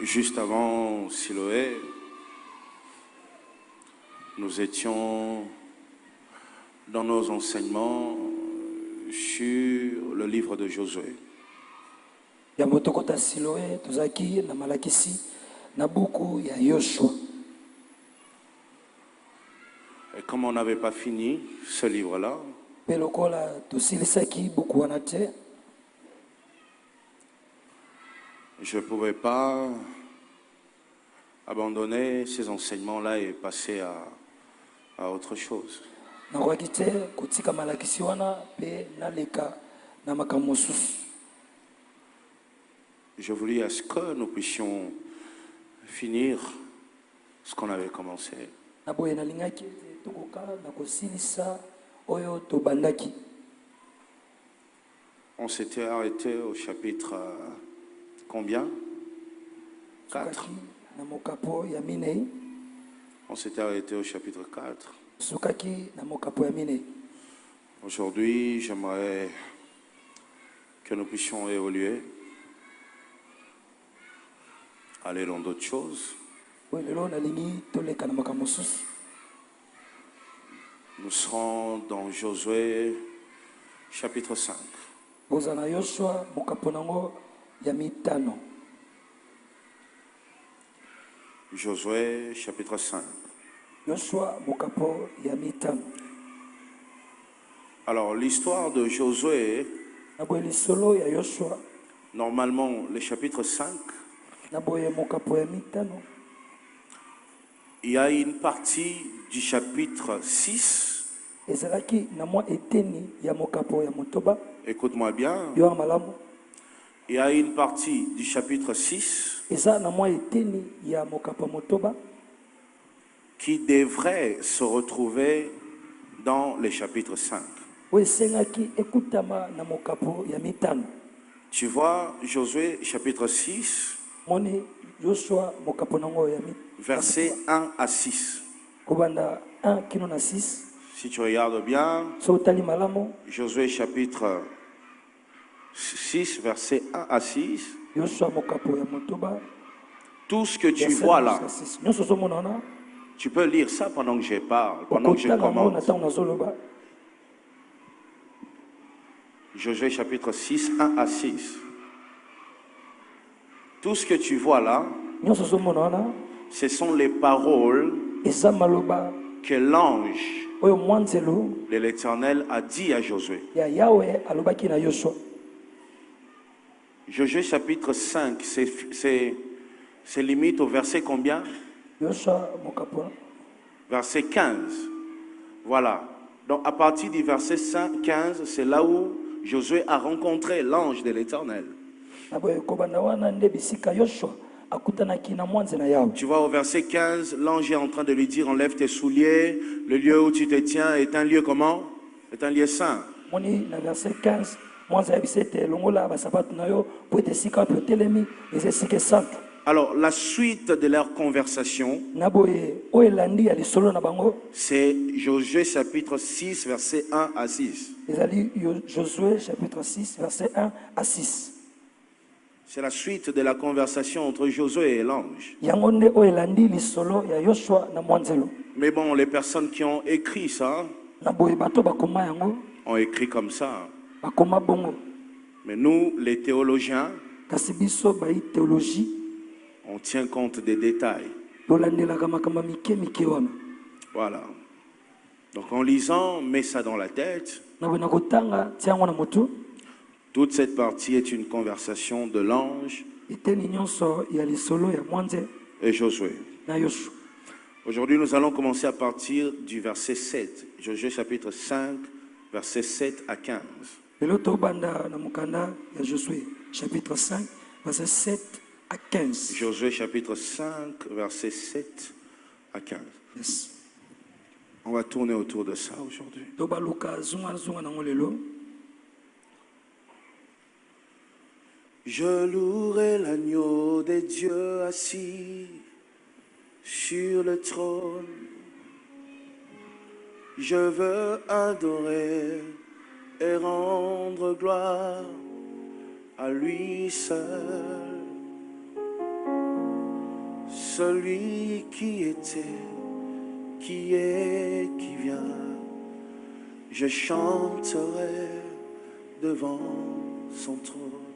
Juste avant Siloé, nous étions dans nos enseignements sur le livre de Josué. Ya motokota Siloé tozaki na malakisi na buku ya Yoshua. Et comme on n'avait pas fini ce livre-là, Pe lokola tosilisaki buku wana te, je ne pouvais pas abandonner ces enseignements-là et passer à autre chose. nakoki te kotika malakisi wana pe naleka na makambo mosusu. Je voulais à ce que nous puissions finir ce qu'on avait commencé. Na boye nalingaki ete tokoka na kosilisa oyo tobandaki. On s'était arrêté au chapitre combien? 4. Sukaki na mokapo ya minei. On s'était arrêté au chapitre 4. Sukaki na mokapo ya minei. Aujourd'hui, j'aimerais que nous puissions évoluer, aller dans d'autres choses. Oyo lelo nalingi toleka na makambo mosusu. Nous serons dans Josué chapitre 5. Boza na Yoshua mokapo nango ya mitano. Josué chapitre 5. Yoshua mokapo ya mitano. Alors, l'histoire de Josué, Na boye lisolo ya Yoshua, normalement, le chapitre 5, na boye mokapo ya mitano. il y a une partie du chapitre 6. Ezalaki na mwa eteni ya mokapo ya motoba. Écoute-moi bien. Yo malamu. Il y a une partie du chapitre 6 Eza na mwa eteni ya mokapo motoba qui devrait se retrouver dans le chapitre 5. oyo esengaki ekutama na mokapo ya mitano. Tu vois, Josué chapitre 6, Moni Yoshua mokapo nango ya versets 1 à 6. kobanda 1 kino na 6. Si tu regardes bien, So otali malamu, Josué chapitre 6, versets 1 à 6, Yoshua mokapo ya motoba. tout ce que tu vois là, Nyonso ozomona wana tu peux lire ça pendant que je parle, pendant que je okotala ngo na commence. ntango nazoloba. Josué chapitre 6, 1 à 6. Tout ce que tu vois là, Nyonso ozomona wana ce sont les paroles eza maloba que l'ange oyo mwanzelo de l'Éternel a dit à Josué. ya Yawe alobaki na Yoshua. Josué chapitre 5, c'est limite au verset combien? Yoshua mokapo Verset 15. Voilà. Donc à partir du verset 15, c'est là où Josué a rencontré l'ange de l'Éternel. na boye kobanda wana nde bisika Yoshua akutanaki na mwanze na Yawe. Tu vois, au verset 15, l'ange est en train de lui dire, enlève tes souliers, le lieu où tu te tiens est un lieu comment? Est un lieu saint. Moni na verset 15 mwanze ya bisete longola basapatu na yo po ete esika oyo otelemi eza esika esantu. Alors, la suite de leur conversation, Na boye oyo elandi ya lisolo na bango c'est Josué chapitre 6, verset 1 à 6. ezali Josué chapitre 6 verset 1 à 6. C'est la suite de la conversation entre Josué et l'ange. Yango nde oyo elandi lisolo ya Yoshua na mwanzelo. Mais bon, les personnes qui ont écrit ça Na boye bato bakoma yango ont écrit comme ça. bakoma bongo. Mais nous, les théologiens, Kasi biso bai théologie on tient compte des détails. tolandelaka makambo mike mike wana. Voilà. Donc en lisant, mets ça dans la tête. Na boye na kotanga tia yango na motu. Toute cette partie est une conversation de l'ange Eteni nyonso ya lisolo ya mwanze et Josué. na Yoshua. Aujourd'hui, nous allons commencer à partir du verset 7. Josué chapitre 5, verset 7 à 15. Lelo tobanda na mukanda ya Josué chapitre 5 verset 7 à 15. Josué chapitre 5, verset 7 à 15. Yes. On va tourner autour de ça aujourd'hui. Tobaluka zunga zunga nango lelo. Je louerai l'agneau des dieux assis sur le trône. Je veux adorer et rendre gloire à lui seul. celui qui était, qui est, qui vient. Je chanterai devant son trône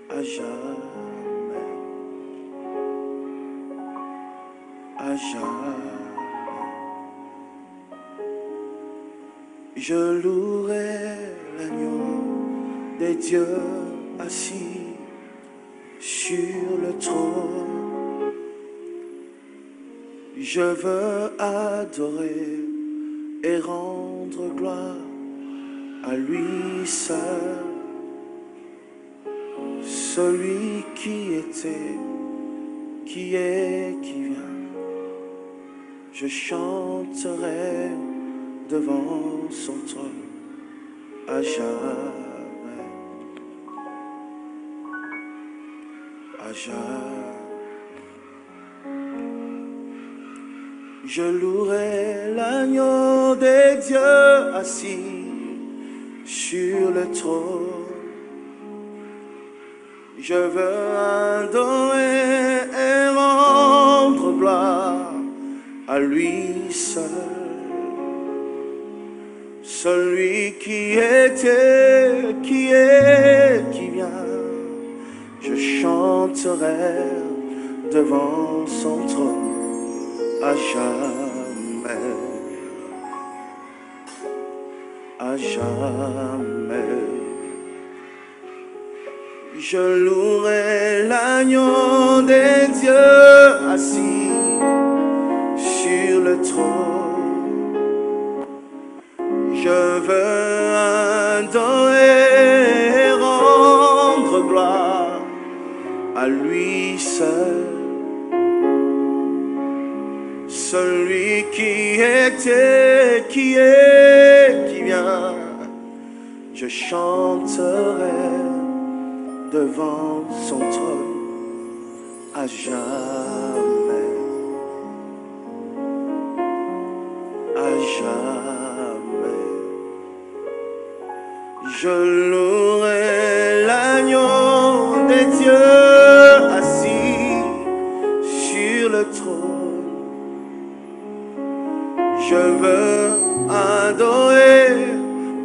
à jamais, à jamais. Je louerai l'agneau des dieux assis sur le trône. Je veux adorer et rendre gloire à lui seul, celui qui était, qui est, qui vient. Je chanterai devant son trône à jamais, à jamais. Je louerai l'agneau des dieux assis sur le trône. Je veux adorer et rendre gloire à lui seul, celui qui était, qui est, qui vient. Je chanterai devant son trône à jamais, à jamais. Je louerai l'agneau des dieux assis sur le trône. Je veux adorer et rendre gloire à lui seul, celui qui était, qui est, qui vient. Je chanterai devant son trône à jamais, à jamais. Je louerai l'agneau des dieux assis sur le trône. Je veux adorer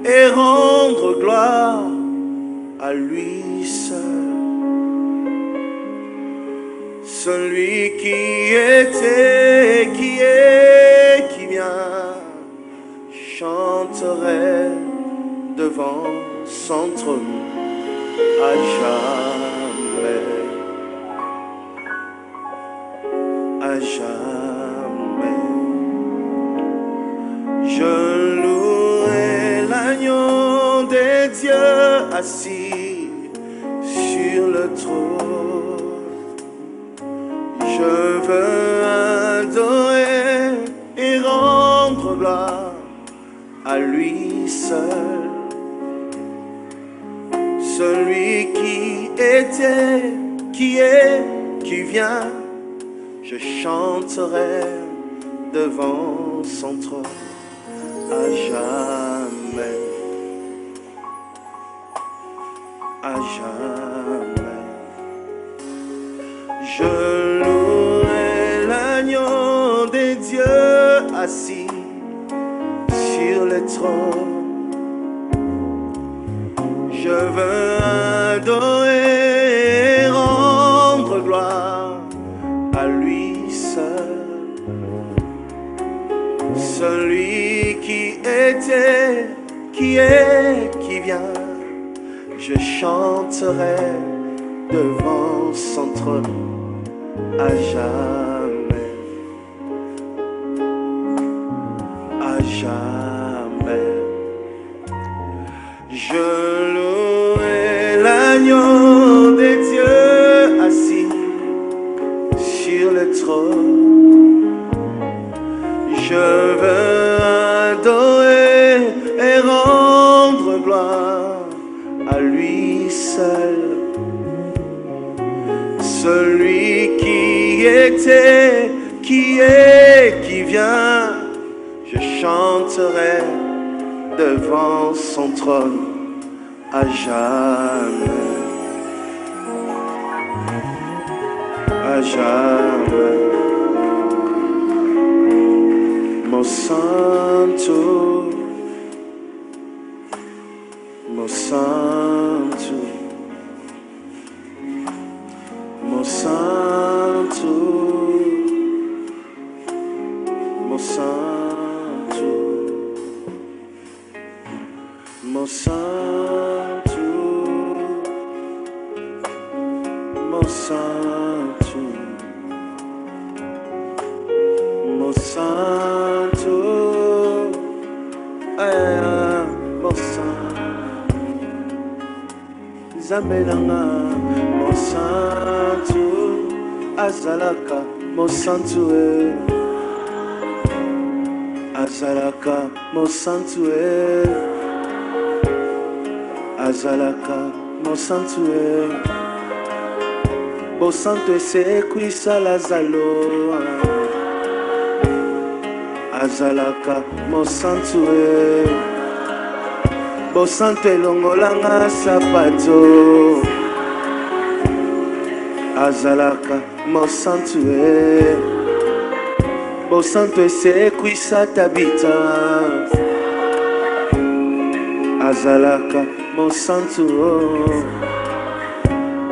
et rendre gloire à lui seul, celui qui était, qui est, qui vient. Chanterai devant son trône à jamais, à jamais. Je louerai l'agneau des dieux assis sur le trône. Je veux adorer et rendre gloire à lui seul, celui qui était, qui est, qui vient. Je chanterai devant son trône à jamais, à jamais. Je louerai l'agneau des dieux assis sur le trône. Je veux adorer et rendre gloire à lui seul, celui qui était, qui est, qui vient. Je chanterai devant son trône à jamais, à jamais. Je louerai l'agneau des dieux assis sur le trône. Je veux adorer et rendre gloire à lui seul, celui qui était, qui est, qui vient. Je chanterai devant son trône à jamais, à jamais. Mon santo, mon santo, mon santo, mon santo, mon santo, mon santo, mon santo, mon santo, Zambelanga, mon santo, Azalaka, mon santo, Azalaka, mon santo, Azalaka, mon santo, mon santo, c'est qui ça Lazalo, Azalaka, mon santo, mon santo, longolanga sapato, Azalaka, mon santo, mon santo, c'est qui ça t'habita, Azalaka, mon santo,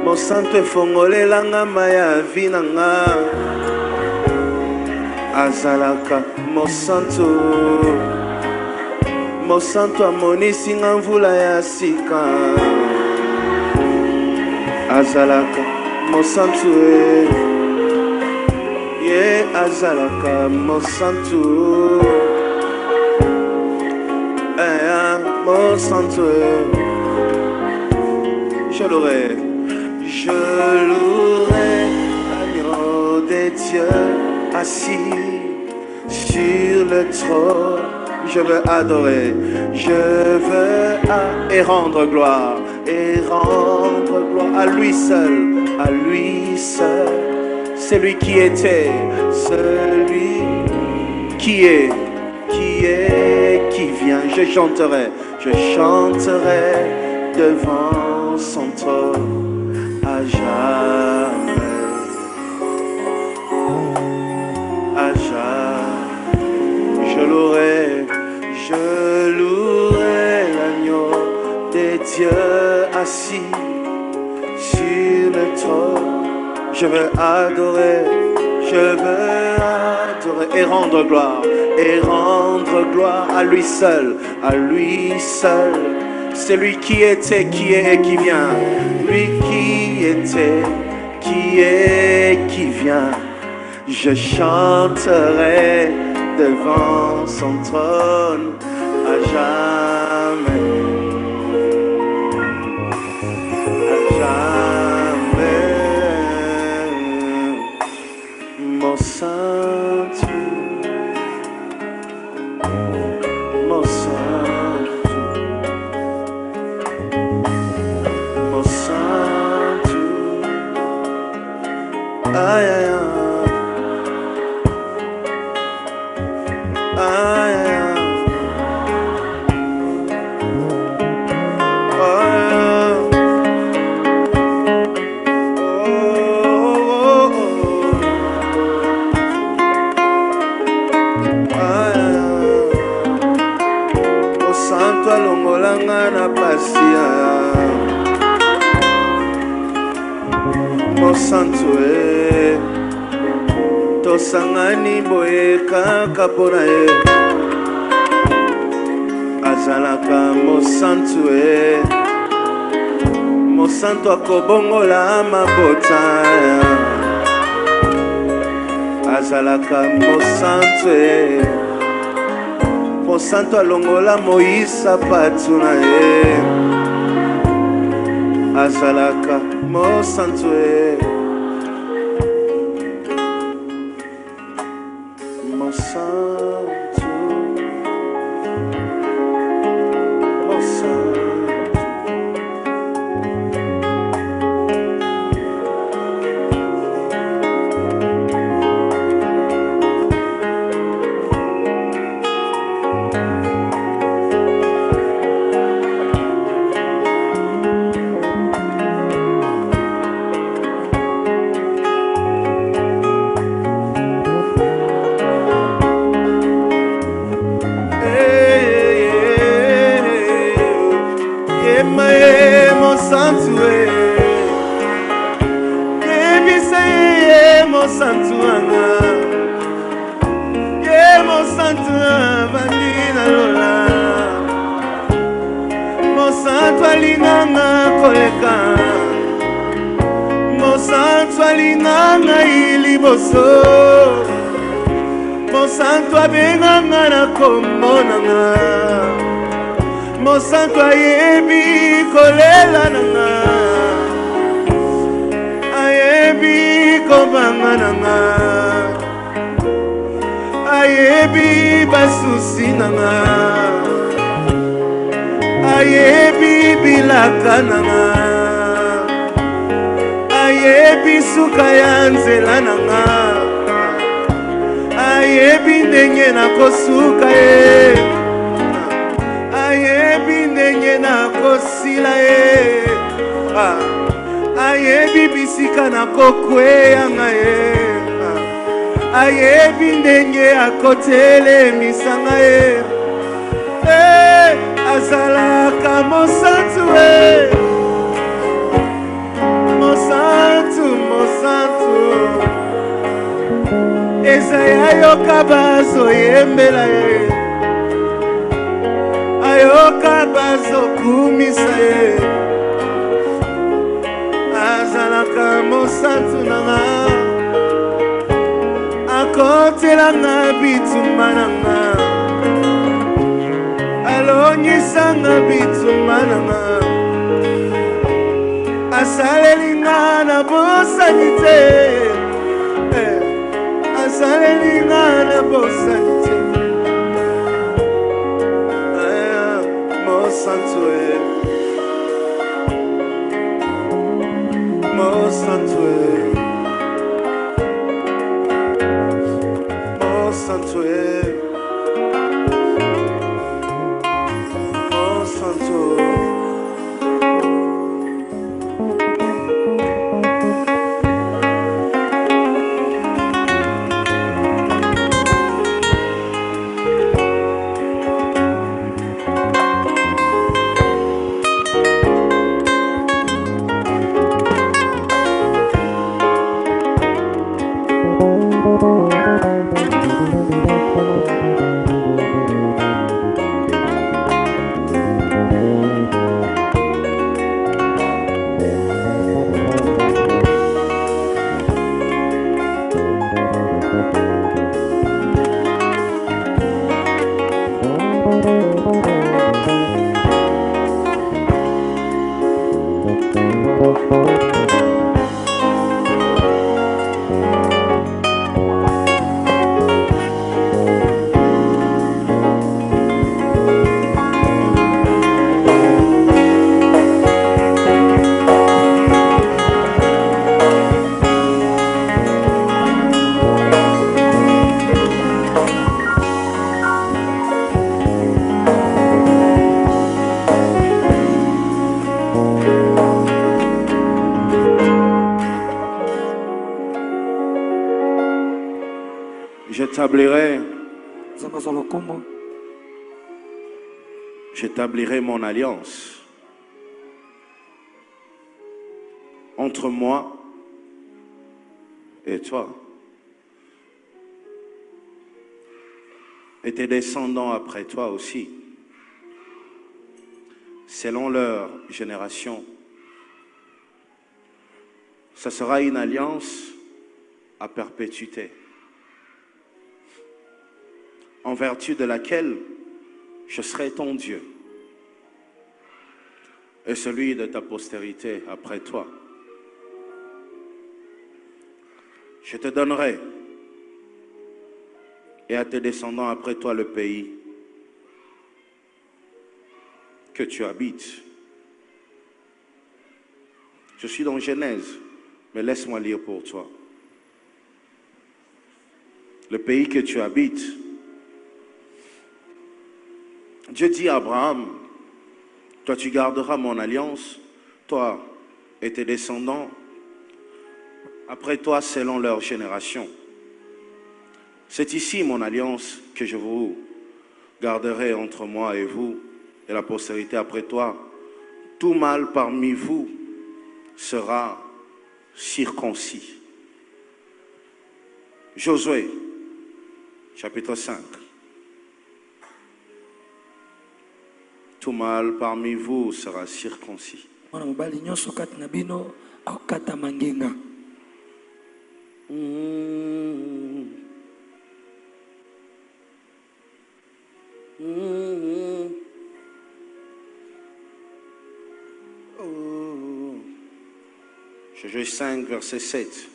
mon santo, fongole langa maya vinanga, Azalaka, mon santo, amonisi nga mvula ya sika, Azalaka, mon santo, ye Azalaka, mon santo, mon santo, je louerai l'agneau des dieux assis sur le trône. Je veux adorer, et rendre gloire à lui seul, c'est lui qui était, celui qui est, qui vient. Je chanterai devant son trône à jamais, à jamais. Je louerai l'agneau des dieux assis sur le trône. Je veux adorer et rendre gloire à lui seul, c'est lui qui était, qui est et qui vient, lui qui était, qui est, qui vient. Je chanterai devant son trône à jamais, à jamais, mon santo, mon santo, mon santo, aïe aïe aïe. Mon santo, tosangani boye kaka pona ye, azalaka mon santo akobongola mabota, azalaka mon santo alongola Moïse patuna ye, azalaka mon santo, mon santo, mon santo. mosantu anga ye mosantu bandi na lola mosantu alinganga koleka mosantu alinganga iliboso mosantu abenganga na komonanga mosantu ayebi kolela nanga ayebi kobanga nanga ayebi basusi nanga ayebi bilaka nanga ayebi suka ya nzela nanga ayebi ndenge nakosuka ye ayebi ndenge nakosila ye ayebi bisika nakokweyanga ye ayebi ndenge akotelemisanga ye azalaka mosantu mosantu mosantu ezaya yoka bazoyembela ye ayoka bazokumisa ye azalaka mosantu nanga akotelanga bituma nanga alonyisanga bituma nanga asalelinga na bosani te asalelinga na bosani te mosantu mosantu mosantu mosantu J'établirai mon alliance entre moi et toi et tes descendants après toi aussi, selon leur génération. Ce sera une alliance à perpétuité, en vertu de laquelle je serai ton Dieu et celui de ta postérité après toi. Je te donnerai et à tes descendants après toi le pays que tu habites. Je suis dans Genèse, mais laisse-moi lire pour toi. Le pays que tu habites, Dieu dit à Abraham, toi tu garderas mon alliance, toi et tes descendants, après toi selon leur génération. C'est ici mon alliance que je vous garderai entre moi et vous et la postérité après toi. Tout mâle parmi vous sera circoncis. Josué, chapitre 5. Tout mâle parmi vous sera circoncis. Mwana mobali nyonso kati na bino akokata mangenga. Josué 5, verset 7.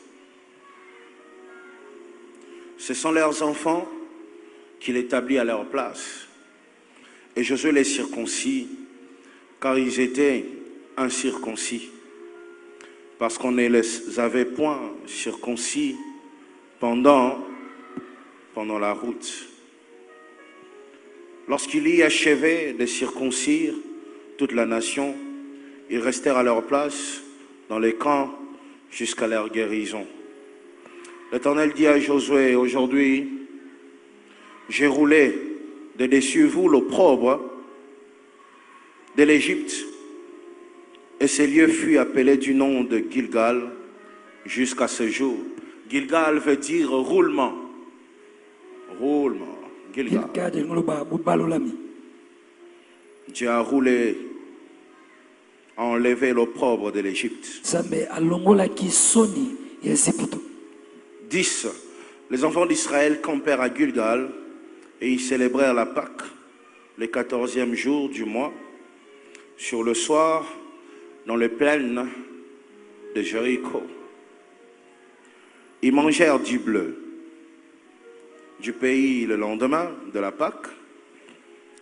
Ce sont leurs enfants qu'il établit à leur place. Et Josué les circoncis, car ils étaient incirconcis. Parce qu'on ne les avait point circoncis pendant la route. Lorsqu'il y achevait de circoncire toute la nation, ils restèrent à leur place dans les camps jusqu'à leur guérison. L'Éternel dit à Josué, aujourd'hui, j'ai roulé de dessus vous l'opprobre de l'Égypte, et ce lieu fut appelé du nom de Gilgal jusqu'à ce jour. Gilgal veut dire roulement. Roulement. Gilgal. Dieu a roulé, a enlevé l'opprobre de l'Égypte. 10. Les enfants d'Israël campèrent à Gilgal et ils célébrèrent la Pâque le 14e jour du mois, sur le soir, dans les plaines de Jéricho. Ils mangèrent du bleu du pays le lendemain de la Pâque,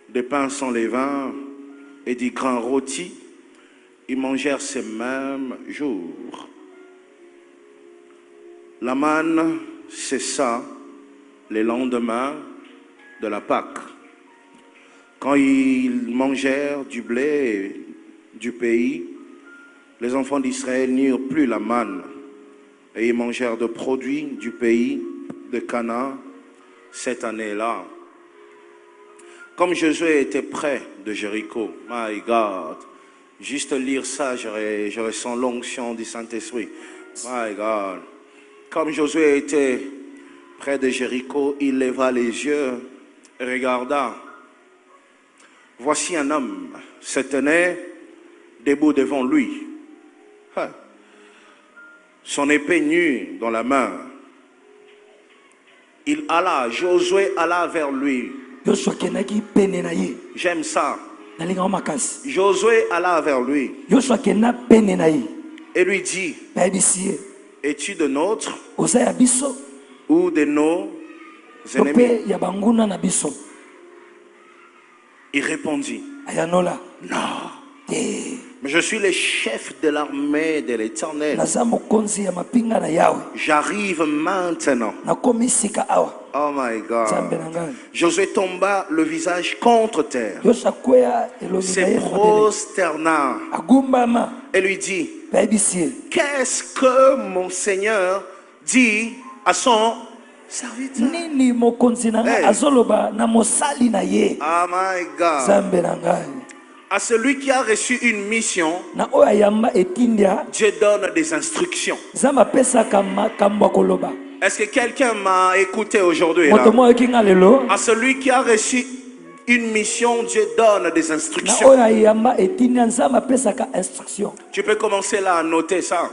des pains sans levain et du grain rôti. Ils mangèrent ces mêmes jours. La manne cessa le lendemain de la Pâque. Quand ils mangèrent du blé du pays, les enfants d'Israël n'eurent plus la manne, et ils mangèrent de produits du pays de Canaan cette année-là. Comme Josué était près de Jéricho, my God, juste lire ça, je ressens l'onction du Saint-Esprit. My God. Comme Josué était près de Jéricho, il leva les yeux et regarda. Voici un homme se tenait debout devant lui, son épée nue dans la main. Il alla, Josué alla vers lui. J'aime ça. Josué alla vers lui et lui dit, es-tu de nôtres ou de nos ennemis? Il répondit, non, mais je suis le chef de l'armée de l'Éternel. J'arrive maintenant. Oh my God. Josué tomba le visage contre terre, se prosterna et lui dit, qu'est-ce que mon Seigneur dit à son serviteur? Hey. Oh my God. À celui qui a reçu une mission, Dieu donne des instructions. Est-ce que quelqu'un m'a écouté aujourd'hui? À celui qui a reçu une mission, Dieu donne des instructions. Tu peux commencer là à noter ça.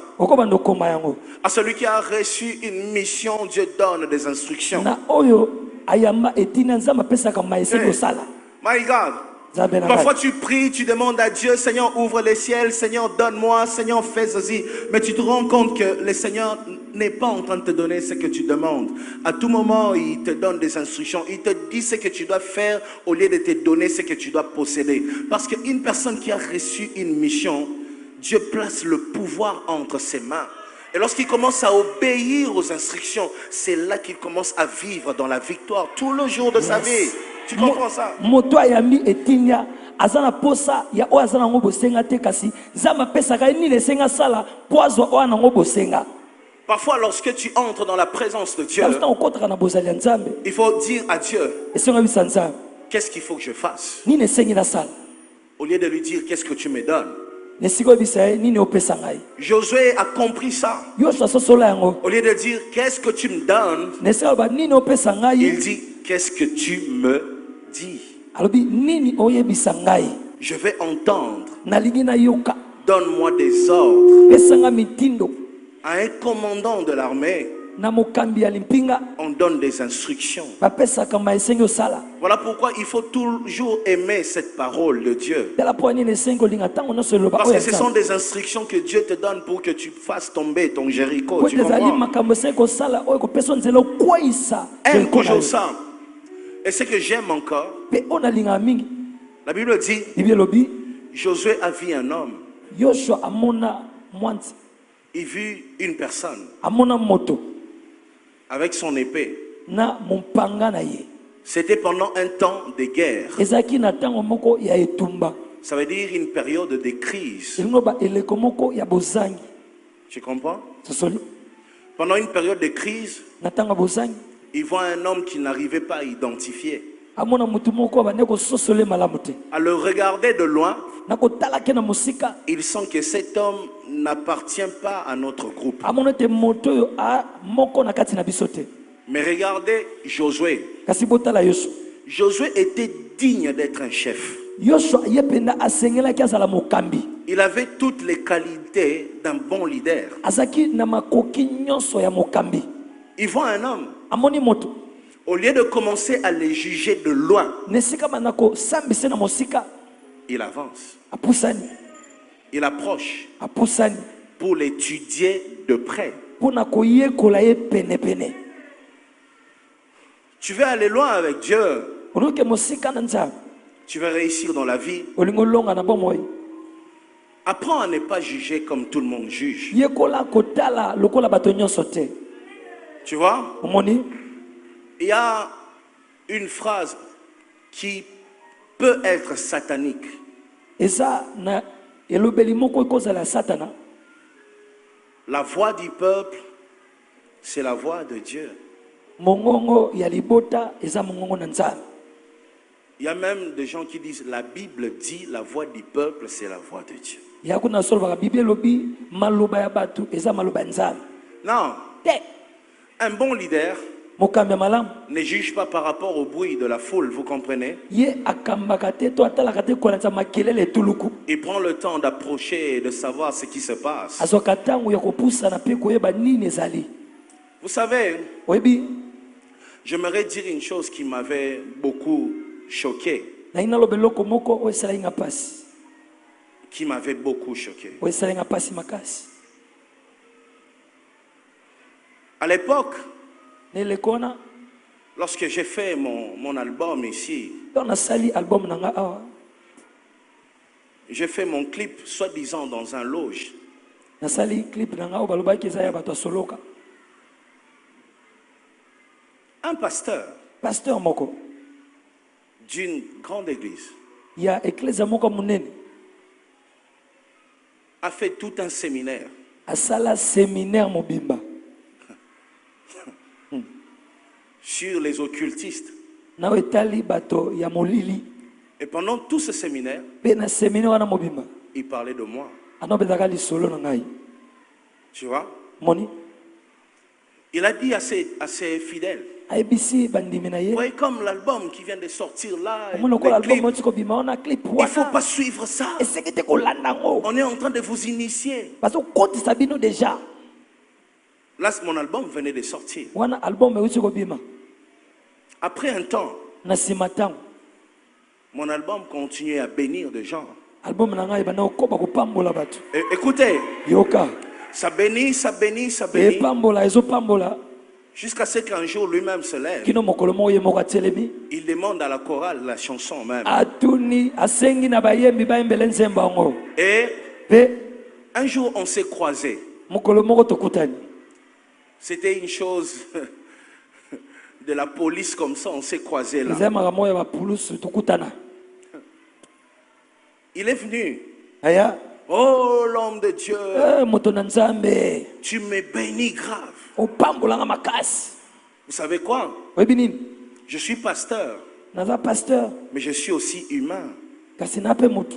À celui qui a reçu une mission, Dieu donne des instructions. Hey. My God. Parfois tu pries, tu demandes à Dieu, Seigneur ouvre les ciels, Seigneur donne-moi, Seigneur fais ceci. Mais tu te rends compte que le Seigneur n'est pas en train de te donner ce que tu demandes. À tout moment, il te donne des instructions. Il te dit ce que tu dois faire au lieu de te donner ce que tu dois posséder. Parce qu'une personne qui a reçu une mission, Dieu place le pouvoir entre ses mains. Et lorsqu'il commence à obéir aux instructions, c'est là qu'il commence à vivre dans la victoire tout le jour de sa vie. Tu comprends ça? Parfois, lorsque tu entres dans la présence de Dieu, il faut dire à Dieu, qu'est-ce qu'il faut que je fasse? Au lieu de lui dire, qu'est-ce que tu me donnes? nesiko bisa nini opesa ngai. Josué a compris ça. Yoshua sosola yango. Au lieu de dire qu'est-ce que tu me donnes, Nesiko ba nini opesa il ngai. dit qu'est-ce que tu me dis. Alobi nini oyebisa ngai. Je vais entendre. Nalingi na yoka. Donne-moi des ordres. Pesa nga mitindo. À un commandant de l'armée, Na mokambi ya limpinga. on donne des instructions. Bapesa kama esengo sala. Voilà pourquoi il faut toujours aimer cette parole de Dieu. Tela poani nesengo linga tango no solo ba. Parce que ce sont des instructions que Dieu te donne pour que tu fasses tomber ton Jéricho. Tu Zali comprends? makambo sengo sala oyo ko pesa nzelo kwaisa. Aime toujours ça. Et ce que j'aime encore, Pe ona linga mingi. la Bible dit, Bible lobi Josué a vu un homme. Yoshua amona mwanzi. Il vit une personne Amona moto avec son épée. na mompanga na ye. C'était pendant un temps de guerre. Ezaki na tango moko ya etumba. Ça veut dire une période de crise. Elino ba eleko moko ya bozangi. Tu comprends? Sosoli. Pendant une période de crise, Na tango bozangi. il voit un homme qu'il n'arrivait pas à identifier. Amona mutu moko ba neko sosole malamu te. À le regarder de loin, Na ko tala ke na musika. il sent que cet homme n'appartient pas à notre groupe. Amona te moto yo a moko na kati na biso te. Mais regardez Josué. Kasi botala Yoshua. Josué était digne d'être un chef. Yoshua yependa asengela ki azala mokambi. Il avait toutes les qualités d'un bon leader. Azaki na makoki nyonso ya mokambi. Il voit un homme. Amoni moto. Au lieu de commencer à les juger de loin, Nesika manako sambise na mosika. il avance. Apusani. Il approche Apusani. pour l'étudier de près. Pona koyekola ye pene pene. Tu veux aller loin avec Dieu. Oloke mosika na nzambe. Tu veux réussir dans la vie. Olingo longa na bomoi. Apprends à ne pas juger comme tout le monde juge. Yekola kotala lokola bato nyonso te. Tu vois? Omoni? Il y a une phrase qui peut être satanique. Eza na elobeli moko ekozala satana. La voix du peuple, c'est la voix de Dieu. Mongongo ya libota eza mongongo na nzambe. Il y a même des gens qui disent la Bible dit la voix du peuple, c'est la voix de Dieu. Ya kuna solo ba Bible lobi maloba ya batu eza maloba ya nzambe. Non, Te un bon leader mokambi malamu ne juge pas par rapport au bruit de la foule, vous comprenez? ye akambaka te to atalaka te kolanza makelele tuluku. Il prend le temps d'approcher et de savoir ce qui se passe. Azoka tango ya kopusa na pe koyeba nini ezali. Vous savez, Oyebi j'aimerais dire une chose qui m'avait beaucoup choqué, na ina lobeloko moko o esala inga pasi. qui m'avait beaucoup choqué. O esala inga pasi makasi. À l'époque, Nelekona lorsque j'ai fait mon album ici, dans na sali album nanga awa. j'ai fait mon clip soi-disant dans un loge. Na sali clip nanga o balobaki eza ya bato soloka. Un pasteur Pasteur moko d'une grande église ya eklezia moko munene a fait tout un séminaire asala séminaire mobimba sur les occultistes. na etali bato ya molili. Et pendant tout ce séminaire, Pe na séminaire wana mobimba il parlait de moi. anobezaka lisolo na ngai. Tu vois? Moni Il a dit à ses fidèles, ayebisi bandimi na vous ye voyez comme l'album qui vient de sortir là, omona kola les album clips, oti kobima wana clip il ne faut wana pas suivre ça. eseki te kolanda yango On est en train de vous initier. bazokotisa bino deja. Là, mon album venait de sortir. Wana album euti kobima Après un temps, na nsima ntango mon album continuait à bénir des gens. album na ngai ebanda kokoba kopambola bato. Écoutez, Yoka ça bénit, ça bénit, ça bénit. epambola ezopambola Jusqu'à ce qu'un jour lui-même se lève. kino mokolo moko ye moko atelemi Il demande à la chorale la chanson même. atuni asengi na bayembi bayembele nzembo yango. Et Pe un jour, on s'est croisés. mokolo moko tokutani C'était une chose de la police comme ça, on s'est croisés là. eza makambo ya bapulusu tokutana. Il est venu. Aya Oh, l'homme de Dieu, moto na nzambe tu me bénis grave. opambolanga makasi. Vous savez quoi? Oyebi nini Je suis pasteur, naza pasteur mais je suis aussi humain. kasi na pe motu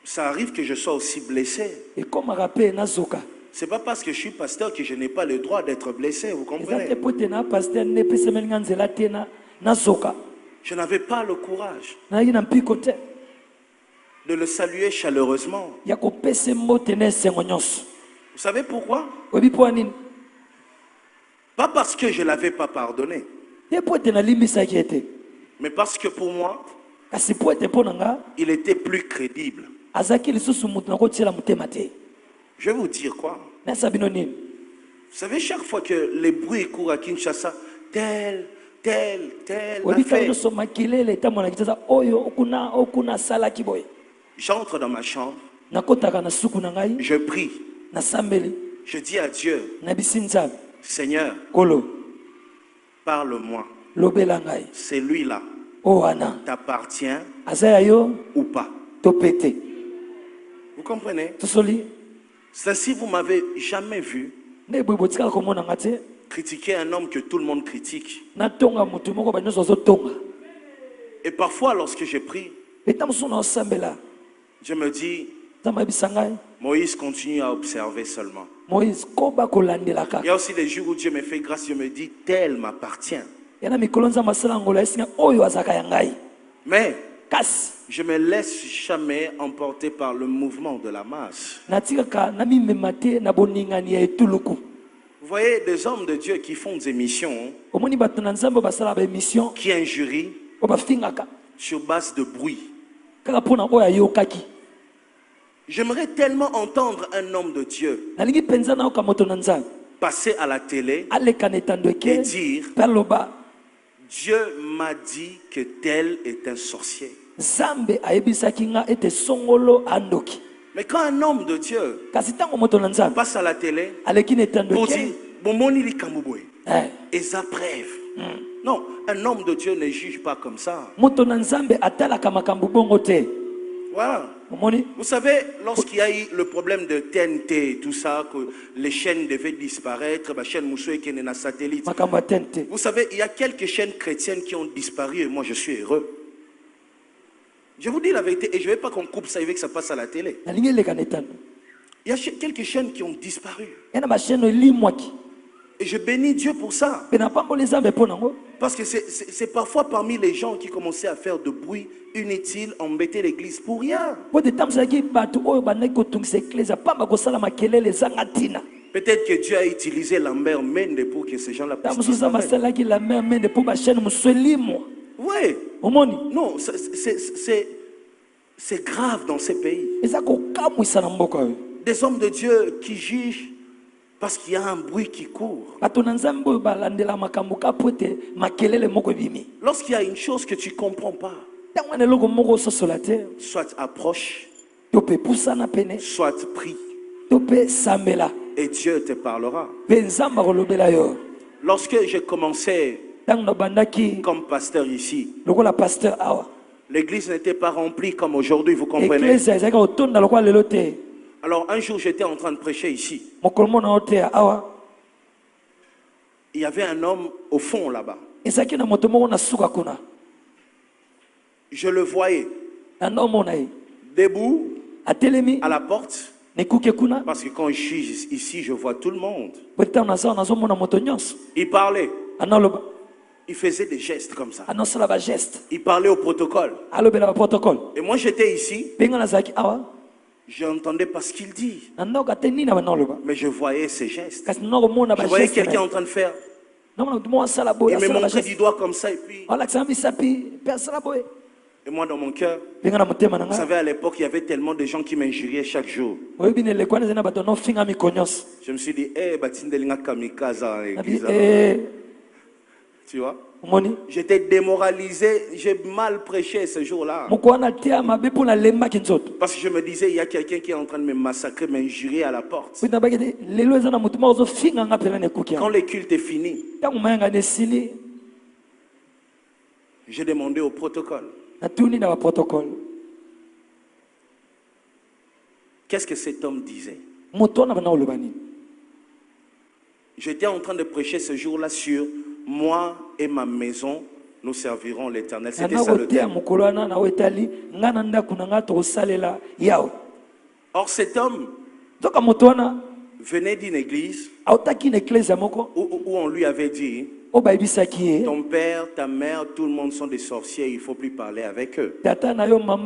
Ça arrive que je sois aussi blessé. Et comme rappé nazoka. C'est pas parce que je suis pasteur que je n'ai pas le droit d'être blessé, vous comprenez? Je n'avais pas le courage de le saluer chaleureusement. Vous savez pourquoi? Pas parce que je ne l'avais pas pardonné, mais parce que pour moi, il était plus crédible. Je vais vous dire quoi? Vous savez, chaque fois que les bruits courent à Kinshasa, tel affaire, j'entre dans ma chambre, je prie, je dis à Dieu, Seigneur, parle-moi, celui-là t'appartient ou pas? Vous comprenez? C'est si vous m'avez jamais vu critiquer un homme que tout le monde critique. Et parfois, lorsque je prie, je me dis, Moïse continue à observer seulement. Il y a aussi des jours où Dieu me fait grâce, je me dis, tel m'appartient. Mais je ne me laisse jamais emporter par le mouvement de la masse. Vous voyez des hommes de Dieu qui font des émissions, qui injurient sur base de bruit. J'aimerais tellement entendre un homme de Dieu passer à la télé et dire, Dieu m'a dit que tel est un sorcier. Mais quand un homme de Dieu passe à la télé pour dire, et ça preuve. Non, un homme de Dieu ne juge pas comme ça. Voilà. Vous savez, lorsqu'il y a eu le problème de TNT et tout ça, que les chaînes devaient disparaître, la chaîne Moussoué qui est dans satellite. Vous savez, il y a quelques chaînes chrétiennes qui ont disparu et moi je suis heureux. Je vous dis la vérité et je ne veux pas qu'on coupe ça et que ça passe à la télé. Il y a quelques chaînes qui ont disparu. Et je bénis Dieu pour ça. Parce que c'est parfois parmi les gens qui commençaient à faire de bruit inutile, embêter l'église pour rien. Peut-être que Dieu a utilisé Lambert Mende pour que ces gens-là puissent disparaître. Oui. Non, c'est grave dans ces pays. Des hommes de Dieu qui jugent parce qu'il y a un bruit qui court. Lorsqu'il y a une chose que tu ne comprends pas, soit approche, soit prie, et Dieu te parlera. Lorsque j'ai commencé comme pasteur ici, l'église n'était pas remplie comme aujourd'hui, vous comprenez? Alors un jour j'étais en train de prêcher ici. Il y avait un homme au fond là-bas. Je le voyais debout à la porte. Parce que quand je suis ici, je vois tout le monde. Il parlait. Il faisait des gestes comme ça. Il parlait au protocole. Et moi j'étais ici. Je n'entendais pas ce qu'il dit. Mais je voyais ses gestes. Je voyais quelqu'un en train de faire. Il me montrait du doigt comme ça et puis. Et moi dans mon cœur, vous savez à l'époque il y avait tellement de gens qui m'injuriaient chaque jour. Je me suis dit, Batindelinga Kamikaza. Tu vois? J'étais démoralisé, j'ai mal prêché ce jour-là. Parce que je me disais, il y a quelqu'un qui est en train de me massacrer, m'injurier à la porte. Quand le culte est fini, j'ai demandé au protocole. Qu'est-ce que cet homme disait? J'étais en train de prêcher ce jour-là sur moi et ma maison, nous servirons l'Éternel. C'était ça le thème. Or cet homme venait d'une église où on lui avait dit, ton père, ta mère, tout le monde sont des sorciers, il ne faut plus parler avec eux. Alors, il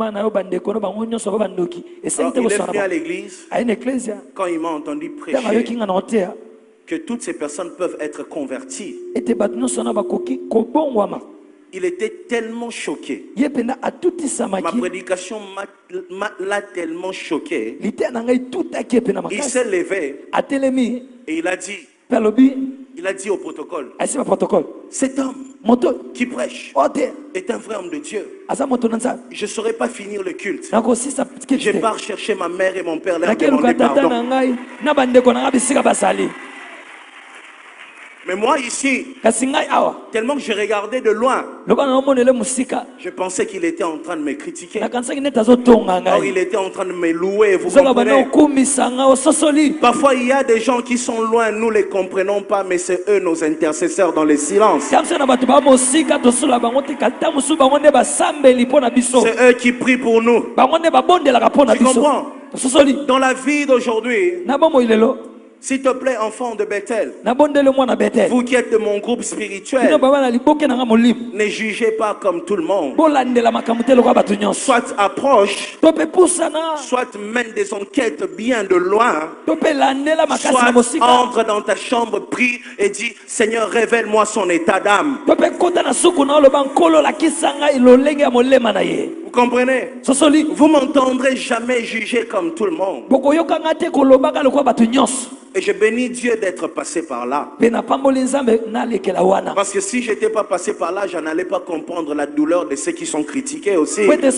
est venu à l'église. Quand il m'a entendu prêcher que toutes ces personnes peuvent être converties, il était tellement choqué. Ma prédication l'a tellement choqué. Il s'est levé et il a dit au protocole, cet homme qui prêche est un vrai homme de Dieu. Je ne saurais pas finir le culte. Je pars chercher ma mère et mon père, leur demander pardon. Mais moi ici, tellement que je regardais de loin, je pensais qu'il était en train de me critiquer. Or il était en train de me louer, vous comprenez? Parfois il y a des gens qui sont loin, nous ne les comprenons pas, mais c'est eux nos intercesseurs dans les silences. C'est eux qui prient pour nous. Tu comprends? Dans la vie d'aujourd'hui, s'il te plaît, enfant de Bethel, vous qui êtes de mon groupe spirituel, ne jugez pas comme tout le monde. Soit approche, soit mène des enquêtes bien de loin, soit entre dans ta chambre, prie et dis, Seigneur, révèle-moi son état d'âme. Vous comprenez? Vous m'entendrez jamais juger comme tout le monde. Et je bénis Dieu d'être passé par là. Parce que si je n'étais pas passé par là, je n'allais pas comprendre la douleur de ceux qui sont critiqués aussi. Comprenez?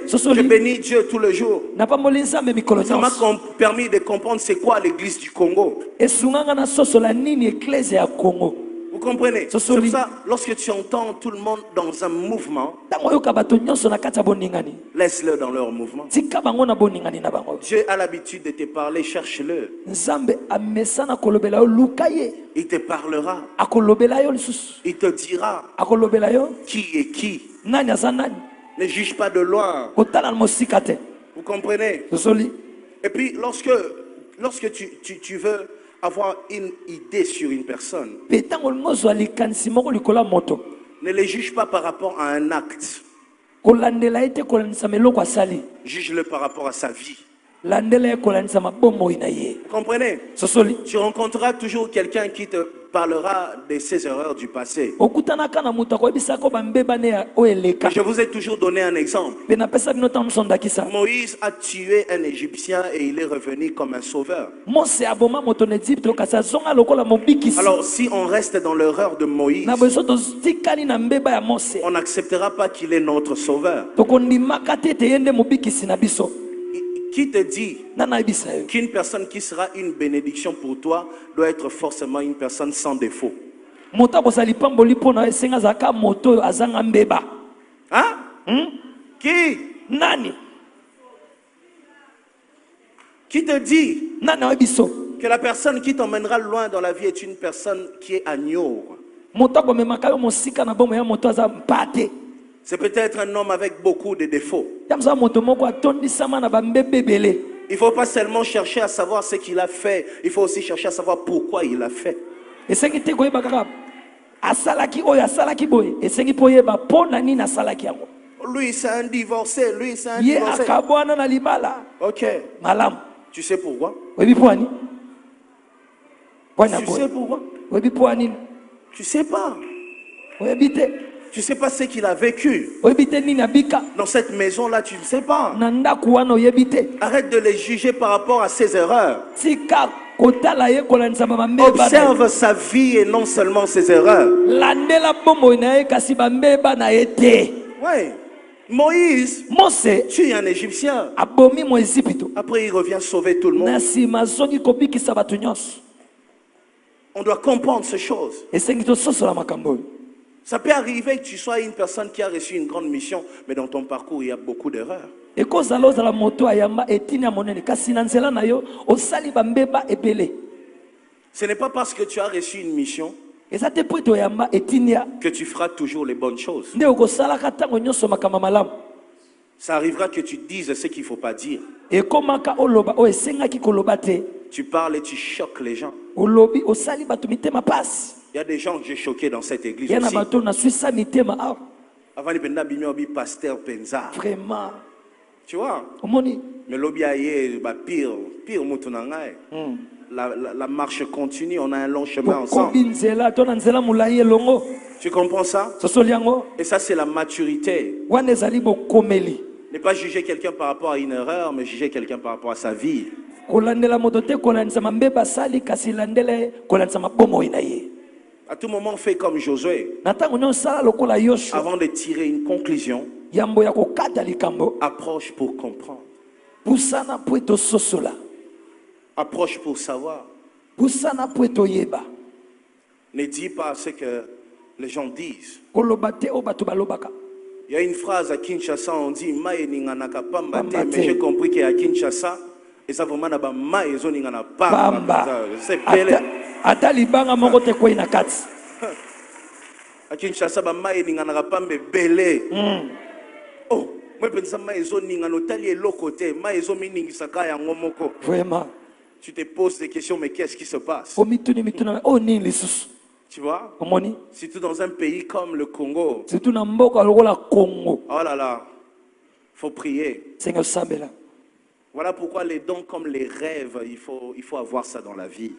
Je bénis Dieu tout le jour. Ça m'a permis de comprendre c'est quoi l'église du Congo. Vous comprenez? C'est pour ça, lorsque tu entends tout le monde dans un mouvement, laisse-le dans leur mouvement. Dieu a l'habitude de te parler, cherche-le. Il te parlera. Il te dira qui est qui. Ne juge pas de loin. Vous comprenez? Et puis lorsque tu veux avoir une idée sur une personne, ne les juge pas par rapport à un acte. Juge-le par rapport à sa vie. Comprenez? Tu rencontreras toujours quelqu'un qui te parlera de ses erreurs du passé. Je vous ai toujours donné un exemple. Moïse a tué un Égyptien et il est revenu comme un sauveur. Alors si on reste dans l'erreur de Moïse, on n'acceptera pas qu'il est notre sauveur. Qui te dit qu'une personne qui sera une bénédiction pour toi doit être forcément une personne sans défaut? Hein? Qui? Qui te dit que la personne qui t'emmènera loin dans la vie est une personne qui est agneau? C'est peut-être un homme avec beaucoup de défauts. Il ne faut pas seulement chercher à savoir ce qu'il a fait, il faut aussi chercher à savoir pourquoi il a fait. Lui, c'est un divorcé. Lui, c'est un divorcé. Ok. Tu sais pourquoi? Tu sais pourquoi? Tu sais pas. Tu ne sais pas ce qu'il a vécu. Dans cette maison-là, tu ne sais pas. Arrête de les juger par rapport à ses erreurs. Observe sa vie et non seulement ses erreurs. Oui. Moïse tue un Égyptien. Après, il revient sauver tout le monde. On doit comprendre ces choses. Ça peut arriver que tu sois une personne qui a reçu une grande mission, mais dans ton parcours, il y a beaucoup d'erreurs. Ce n'est pas parce que tu as reçu une mission eza te po ete oyamba etinia que tu feras toujours les bonnes choses. nde okosalaka ntango nyonso makambo malamu. Ça arrivera que tu dises ce qu'il ne faut pas dire. ekomaka oloba oyo esengaki koloba te. Tu parles et tu choques les gens. olobi osali bato mitema pasi. Il y a des gens que j'ai choqués dans cette église ya na aussi. bato naswisa mitema awa. Avant de prendre bimiobi pasteur Penza. Vraiment. Tu vois? omoni Mais l'obi aye pire mutunangae. La marche continue, on a un long chemin ensemble. tokobi nzela to na nzela molai elongo. Tu comprends ça? sosoli yango Et ça c'est la maturité. wana ezali bokomeli. Ne pas juger quelqu'un par rapport à une erreur, mais juger quelqu'un par rapport à sa vie. kolandela moto te kolandisa mabe basali kasi landela ye kolandisa mabomoi na ye. À tout moment, fais comme Josué. na ntango nyonso sala lokola yoshua. Avant de tirer une conclusion, yambo ya kokata likambo approche pour comprendre. pusana po ete ososola. Approche pour savoir. pusana po ete oyeba. Ne dis pas ce que les gens disent. koloba te oyo bato balobaka. Il y a une phrase à Kinshasa, on dit Maï ninganaka pamba te, Pamba te. mais j'ai compris qu'à Kinshasa, et ça vraiment n'a Maï zo ningana pamba pamba. C'est belé. ata libanga moko te kwei na kati. À Kinshasa, Maï ninganaka pamba belé. Oh, moi pense Maï zo ningano tali eloko te, Maï zo miningisaka ya ngomoko. Vraiment. Tu te poses des questions, mais qu'est-ce qui se passe? omituni mituna o nini lisusu. Tu vois? omoni Surtout dans un pays comme le Congo. surtout na mboka lokola Congo. Oh là là, faut prier. senga osambela. Voilà pourquoi les dons comme les rêves, il faut avoir ça dans la vie.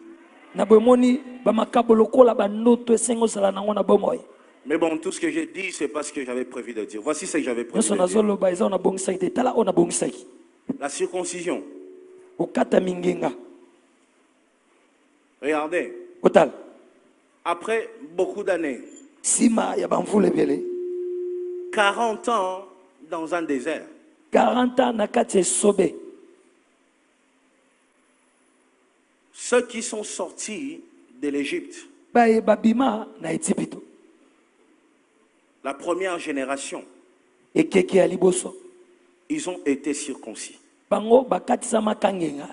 na boye moni bamakabo lokola bandoto esenga osala nango na bomoi. Mais bon, tout ce que j'ai dit, c'est pas ce que j'avais prévu de dire. Voici ce que j'avais prévu nyonso de dire. nazoloba eza ona bongisaki te tala ona bongisaki. La circoncision. okata mingenga. Regardez, otala après beaucoup d'années, nsima ya bamvula ebele 40 ans dans un désert, 40 ans na kati ya esobe. ceux qui sont sortis de l'Égypte, baye babima na Ejipito. la première génération, ekeke ya liboso ils ont été circoncis. bango bakatisama ngenga.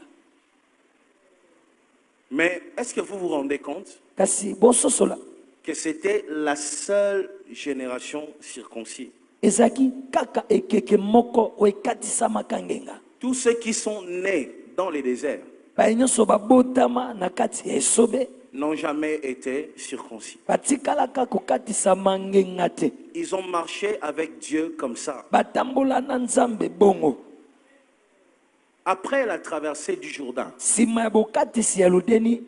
Mais est-ce que vous vous rendez compte kasi bososola que c'était la seule génération circoncis? ezaki kaka ekeke moko oyo ekatisamaka ngenga. Tous ceux qui sont nés dans les déserts baye nyonso babotama na kati ya esobe n'ont jamais été circoncis. batikalaka kokatisama ngenga te. Ils ont marché avec Dieu comme ça. batambola na nzambe bongo. Après la traversée du Jourdain, nsima ya bokatisi ya lodeni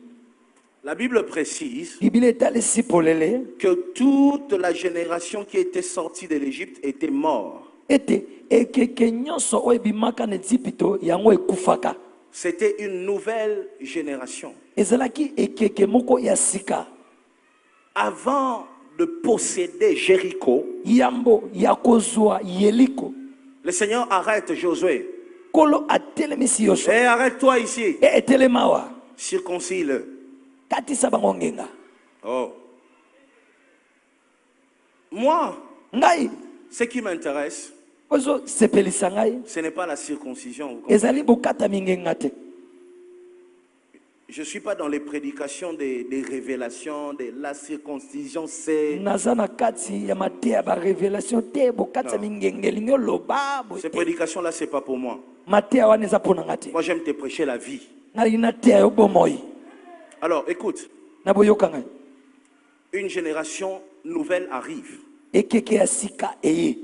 la Bible précise biblia etalisi polele que toute la génération qui était sortie de l'Égypte était morte. ete ekeke nyonso oyo ebimaka na Ejipito yango ekufaka. C'était une nouvelle génération. ezalaki ekeke moko ya sika. Avant de posséder Jéricho, yambo ya kozwa Yeriko, le Seigneur arrête Josué. kolo atelemisi yoshua. Et arrête-toi ici. etelema awa Circoncis-le. katisa bango ngenga. Oh. Moi, ngai ce qui m'intéresse, ozosepelisa ngai ce n'est pas la circoncision. Vous comprenez? ezali bokata mingenga te. Je ne suis pas dans les prédications des révélations, de la circoncision, c'est... naza na kati ya mateya barevelation te bokata mingenge elingi oloba boye Ces te. prédications-là, ce n'est pas pour moi. mateya wana eza mpo na nga te. Moi, j'aime te prêcher la vie. ngai nateya yo bomoi. Alors, écoute, na boyoka ngai une génération nouvelle arrive. ekeke ya sika eye.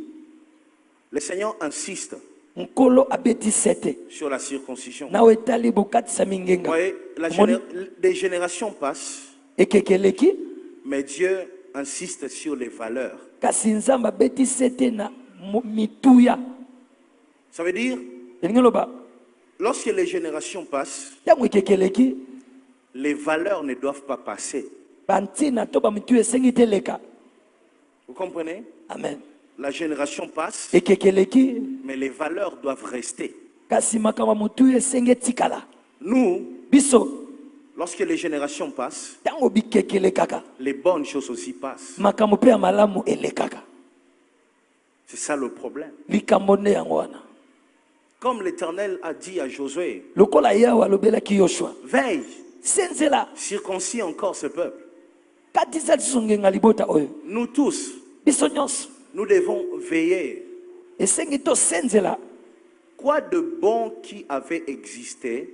Le Seigneur insiste nkolo abeti sete sur la circoncision. na oyo etali bokatisa Vous mingenga. voyez, Moni- des générations passent, ekeke eleki mais Dieu insiste sur les valeurs. kasi nzambe abeti sete na mituya. Ça veut dire, elingi loba lorsque les générations passent, ntango ekeke eleki les valeurs ne doivent pas passer. bantina to bamituya esengi te eleka. Vous comprenez? amen. La génération passe, ekeke eleki mais les valeurs doivent rester. kasi makambo ya motuya esengi etikala. Nous, biso lorsque les générations passent, ntango bikeke elekaka les bonnes choses aussi passent. makambo mpe ya malamu elekaka. C'est ça le problème. likambo nde yango wana. Comme l'Éternel a dit à Josué, lokola yawe alobelaki yoshua veille, senzela circoncis encore ce peuple. katisa lisu ngenga libota oyo Nous tous, biso nyonso nous devons veiller. esengi tosenzela Quoi de bon qui avait existé,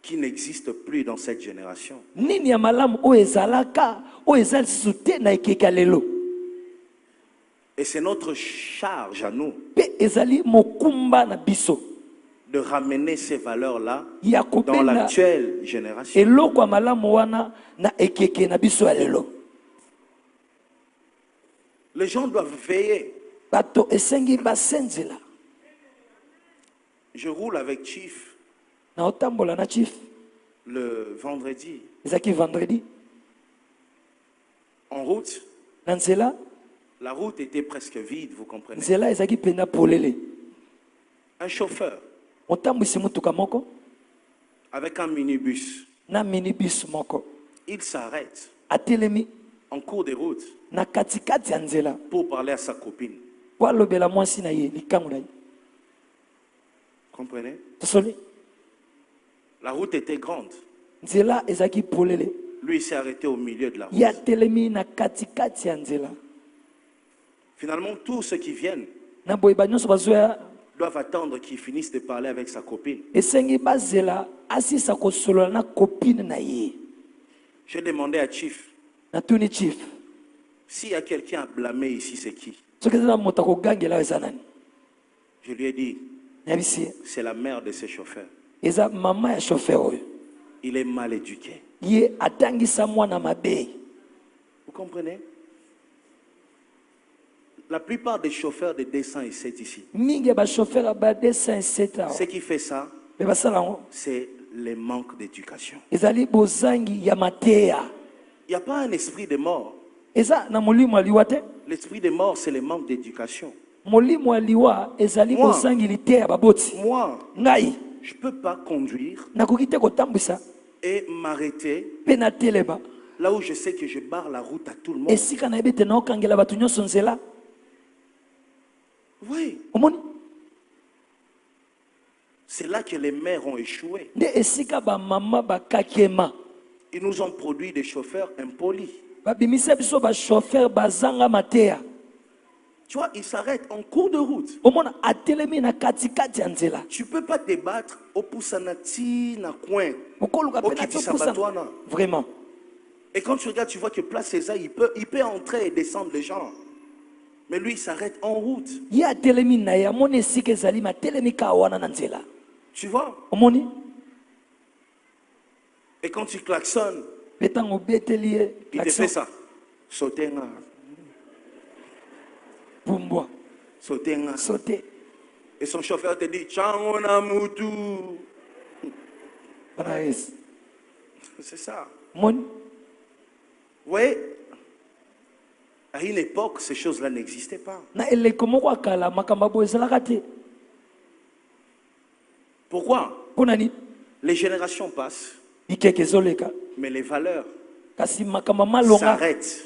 qui n'existe plus dans cette génération? nini ya malamu oyo ezalaka oyo eza lisusu te na ekeke ya lelo Et c'est notre charge à nous mpe ezali mokumba na biso de ramener ces valeurs-là ya dans kopenda l'actuelle génération. eloko ya malamu wana na ekeke na biso ya lelo Les gens doivent veiller. bato esengi basenzela Je roule avec Chief na otambola na chief le vendredi ezalaki vendredi en route. na nzela La route était presque vide, vous comprenez. nzela ezalaki mpena polele Un chauffeur otambwisi motuka moko avec un minibus, na minibus moko il s'arrête atelemi en cours de route na katikati ya nzela pour parler à sa copine. po alobela mwasi na ye likango na ye Comprenez? tosoli La route était grande. nzela ezalaki polele Lui, il s'est arrêté au milieu de la route. ye atelemi na katikati ya nzela Finalement, tous ceux qui viennent na boye banyonso bazoya doivent attendre qu'il finisse de parler avec sa copine. esengi bazela asisa kosolola na kopine na ye J'ai demandé à Chief, natuni chief s'il y a quelqu'un à blâmer ici, c'est qui? soki eza na moto akogangela oyo eza nani Je lui ai dit, nayebisi ye c'est la mère de ces chauffeurs. eza mama ya shofer oyo Il est mal éduqué. ye atangisa mwana mabe Vous comprenez? La plupart des chauffeurs de 207 ici, mingi ya bashofer ya ba 207 awa ce qui fait ça, mpe basala yango c'est le manque d'éducation. ezali bozangi ya mateya Il n'y a pas un esprit de mort. eza na molimo ya liwa te L'esprit de mort, c'est le manque d'éducation. molimo ya liwa ezali Moi. bozangili te ya baboti Moi, ngai je ne peux pas conduire nakoki te kotambwisa et m'arrêter mpe natelema là où je sais que je barre la route à tout le monde. esika nayebi ete naokangela bato nyonso nzela Oui, omoni c'est là que les mères ont échoué. nde esika bamama bakakema Ils nous ont produit des chauffeurs impolis. babimisa biso bashofer bazanga mateya Tu vois, ils s'arrêtent en cours de route. omona atelemi na katikati ya nzela Tu ne peux pas te battre au Poussanati, na coin. okoluka mpe na Okiti topusana Sabatwana. vraiment Et quand tu regardes, tu vois que Place César, il peut entrer et descendre les gens. Mais lui, il s'arrête en route. ye atelemi na ye amoni esika ezali matelemi ka wana na nzela Tu vois? omoni Et quand tu klaxonnes, mpe ntango obeteli ye il te fait ça. Sauter-nga, pumbwa sauter-nga. saute Et son chauffeur te dit, Changona Moutou. wana yesu C'est ça. omoni Vous voyez, à une époque, ces choses-là n'existaient pas. na eleko moko akala makambo boye ezalaka te Pourquoi? mpo na nini Les générations passent, bikeke ezoleka mais les valeurs kasi makambo malonga s'arrêtent,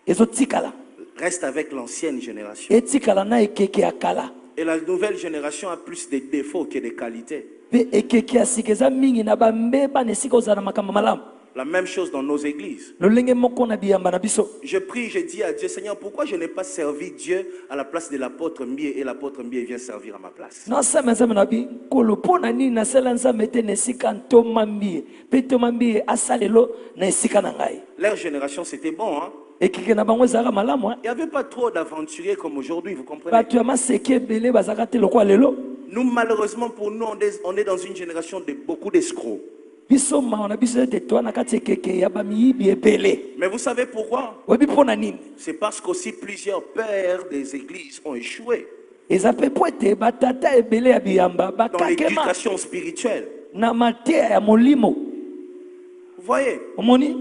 ezotikala restent avec l'ancienne génération. etikala na ekeke ya kala Et la nouvelle génération a plus de défauts que de qualités. mpe ekeke ya sika eza mingi na bambeba na esika ozala na makambo malamu La même chose dans nos églises. lolenge moko na biyamba na biso Je prie, je dis à Dieu, Seigneur, pourquoi je n'ai pas servi Dieu à la place de l'apôtre Mbie et l'apôtre Mbie vient servir à ma place? nasama nzambe na bikolo mpo na nini nasala nzambe te na esika ntoma mbie mpe ntoma mbie asalelo na esika na ngai Leur génération, c'était bon, hein? ekeke na bango ezalaka malamu Il n'y avait pas trop d'aventuriers comme aujourd'hui, vous comprenez? bato ya maseke ebele bazalaka te lokwa lelo Nous, malheureusement, pour nous, on est dans une génération de beaucoup d'escrocs. biso mawa na biso ete toa na kati ekeke ya bamiyibi ebele Mais vous savez pourquoi? oyebi mpo na nini C'est parce qu'aussi plusieurs pères des églises ont échoué eza mpe po ete batata ebele ya biyamba dans bakakema l'éducation spirituelle. na mateya ya molimo Vous voyez, omoni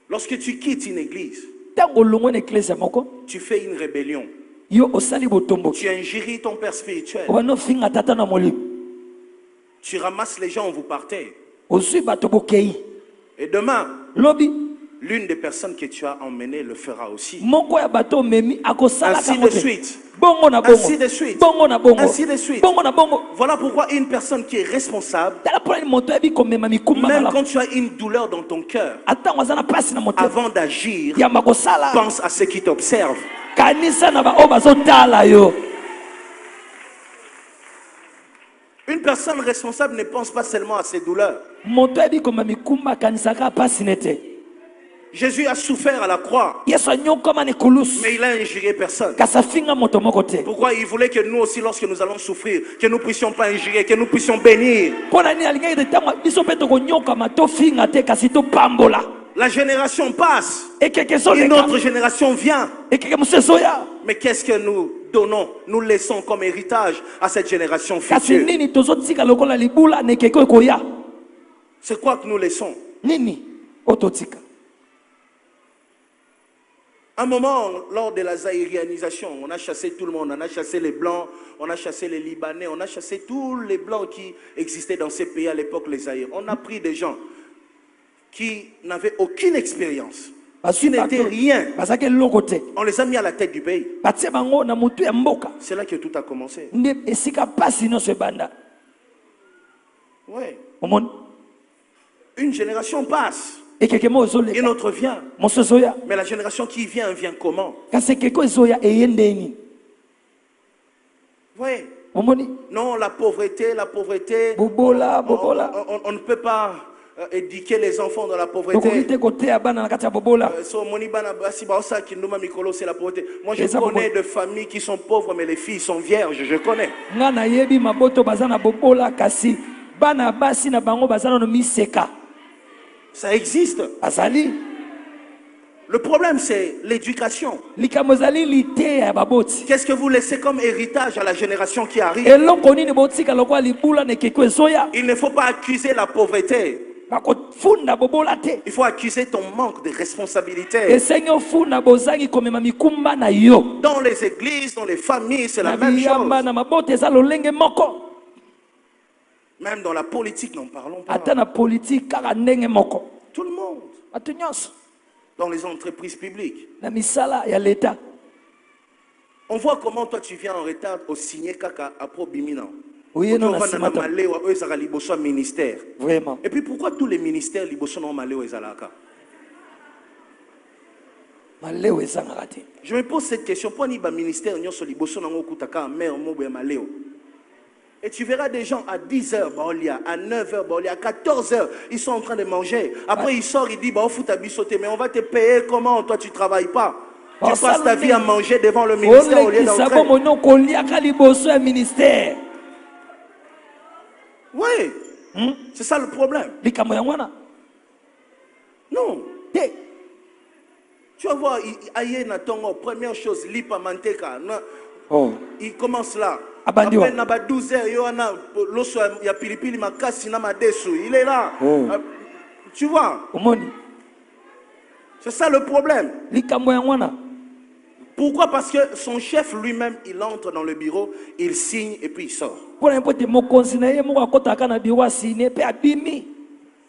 lorsque tu quittes une église, ntango olongwe na eklezia moko tu fais une rébellion. yo osali botomboki Tu injures ton père spirituel. obandi ofinga tata na molimo Tu ramasses les gens, vous partez. ozwi bato bokei Et demain, lobi l'une des personnes que tu as emmenées le fera aussi. moko ya bato memi akosala Ainsi kango de te. suite. Bongo na bongo. Ainsi de suite. Bongo na bongo. Ainsi de suite. Bongo na bongo. Voilà pourquoi une personne qui est responsable, Tala pona ni moto ebi komema mikumba même malamu. quand tu as une douleur dans ton cœur, Atango azana pasi na moto. avant d'agir, Ya makosala. pense à ceux qui t'observent. Kanisa na ba o bazotala yo. Une personne responsable ne pense pas seulement à ses douleurs. Moto ebi komema mikumba kanisaka pasi nete. Jésus a souffert à la croix, Yesu anyokoma ne kulus. mais il a injurié personne. Kasafinga moto moko te. Pourquoi il voulait que nous aussi, lorsque nous allons souffrir, que nous puissions pas injurer, que nous puissions bénir. Pona ni alinga de tango biso pe to konyoka mato finga te kasi to pambola. La génération passe, Et quelque chose une autre génération vient. et quelque musezoya. Mais qu'est-ce que nous donnons, nous laissons comme héritage à cette génération Kasi future? nini tozotika lokola libula ne keko ekoya. C'est quoi que nous laissons? Nini ototika. Un moment, lors de la zaïrianisation, on a chassé tout le monde. On a chassé les Blancs, on a chassé les Libanais, on a chassé tous les Blancs qui existaient dans ces pays à l'époque, les Zaïre. On a pris des gens qui n'avaient aucune expérience, qui n'étaient rien. Basake lokote. On les a mis à la tête du pays. Batie bango na mutu ya mboka. C'est là que tout a commencé. Nde esika pasi no se banda. Oui. Omoni. Une génération passe, Et quelque mo zole. une autre vient. Mosezoya. Mais la génération qui vient comment? Kasi keko ezoya eyendeni. Oui. Omoni. Non, la pauvreté. Bobola. On ne peut pas éduquer les enfants dans la pauvreté. Okorite kote ya bana na kati ya bobola. C'est la pauvreté. Moi, je connais de familles qui sont pauvres, mais les filles sont vierges. Je connais. Nga na yebi maboto bazana bobola kasi bana basi na bango bazana no miseka. Ça existe. Azali. Le problème, c'est l'éducation. Likamozali lite ya baboti. Qu'est-ce que vous laissez comme héritage à la génération qui arrive? Eloko nini botika lokwa libula ne keko ezoya. Il ne faut pas accuser la pauvreté. Bakofunda bobola te. Il faut accuser ton manque de responsabilité. Esengi ofunda bozangi komema mikumba na yo. Dans les églises, dans les familles, c'est la même chose. Na mabote eza lolenge moko. Même dans la politique, n'en parlons pas. Ata na politique kaka ndenge moko. Tout le monde. Atu nyonso. Dans les entreprises publiques. Na misala ya leta. On voit comment toi tu viens en retard au signer kaka après Bimina. Oui, non, ministère. Vraiment. Et puis pourquoi tous les ministères liboso non malé ezalaka? Maleo ezanga te. Je me pose cette question. Pourquoi ni ba ministère nyoso liboso nango kutaka mère mobo ya maleo? Et tu verras des gens à 10h, à 9h, à 14h, ils sont en train de manger. Après, ils sortent, ils disent, bah, fout à bissoter, mais on va te payer comment? Toi, tu ne travailles pas. Tu passes ta vie à manger devant le ministère au lieu d'entrer. Oui, c'est ça le problème. Non. Tu vas voir, première chose, lipa manteka. Il commence là. Après, il y a 12 heures, il y a pilipili makasi na madesu. Il est là. Tu vois? C'est ça le problème. Pourquoi? Parce que son chef lui-même, il entre dans le bureau, il signe et puis il sort.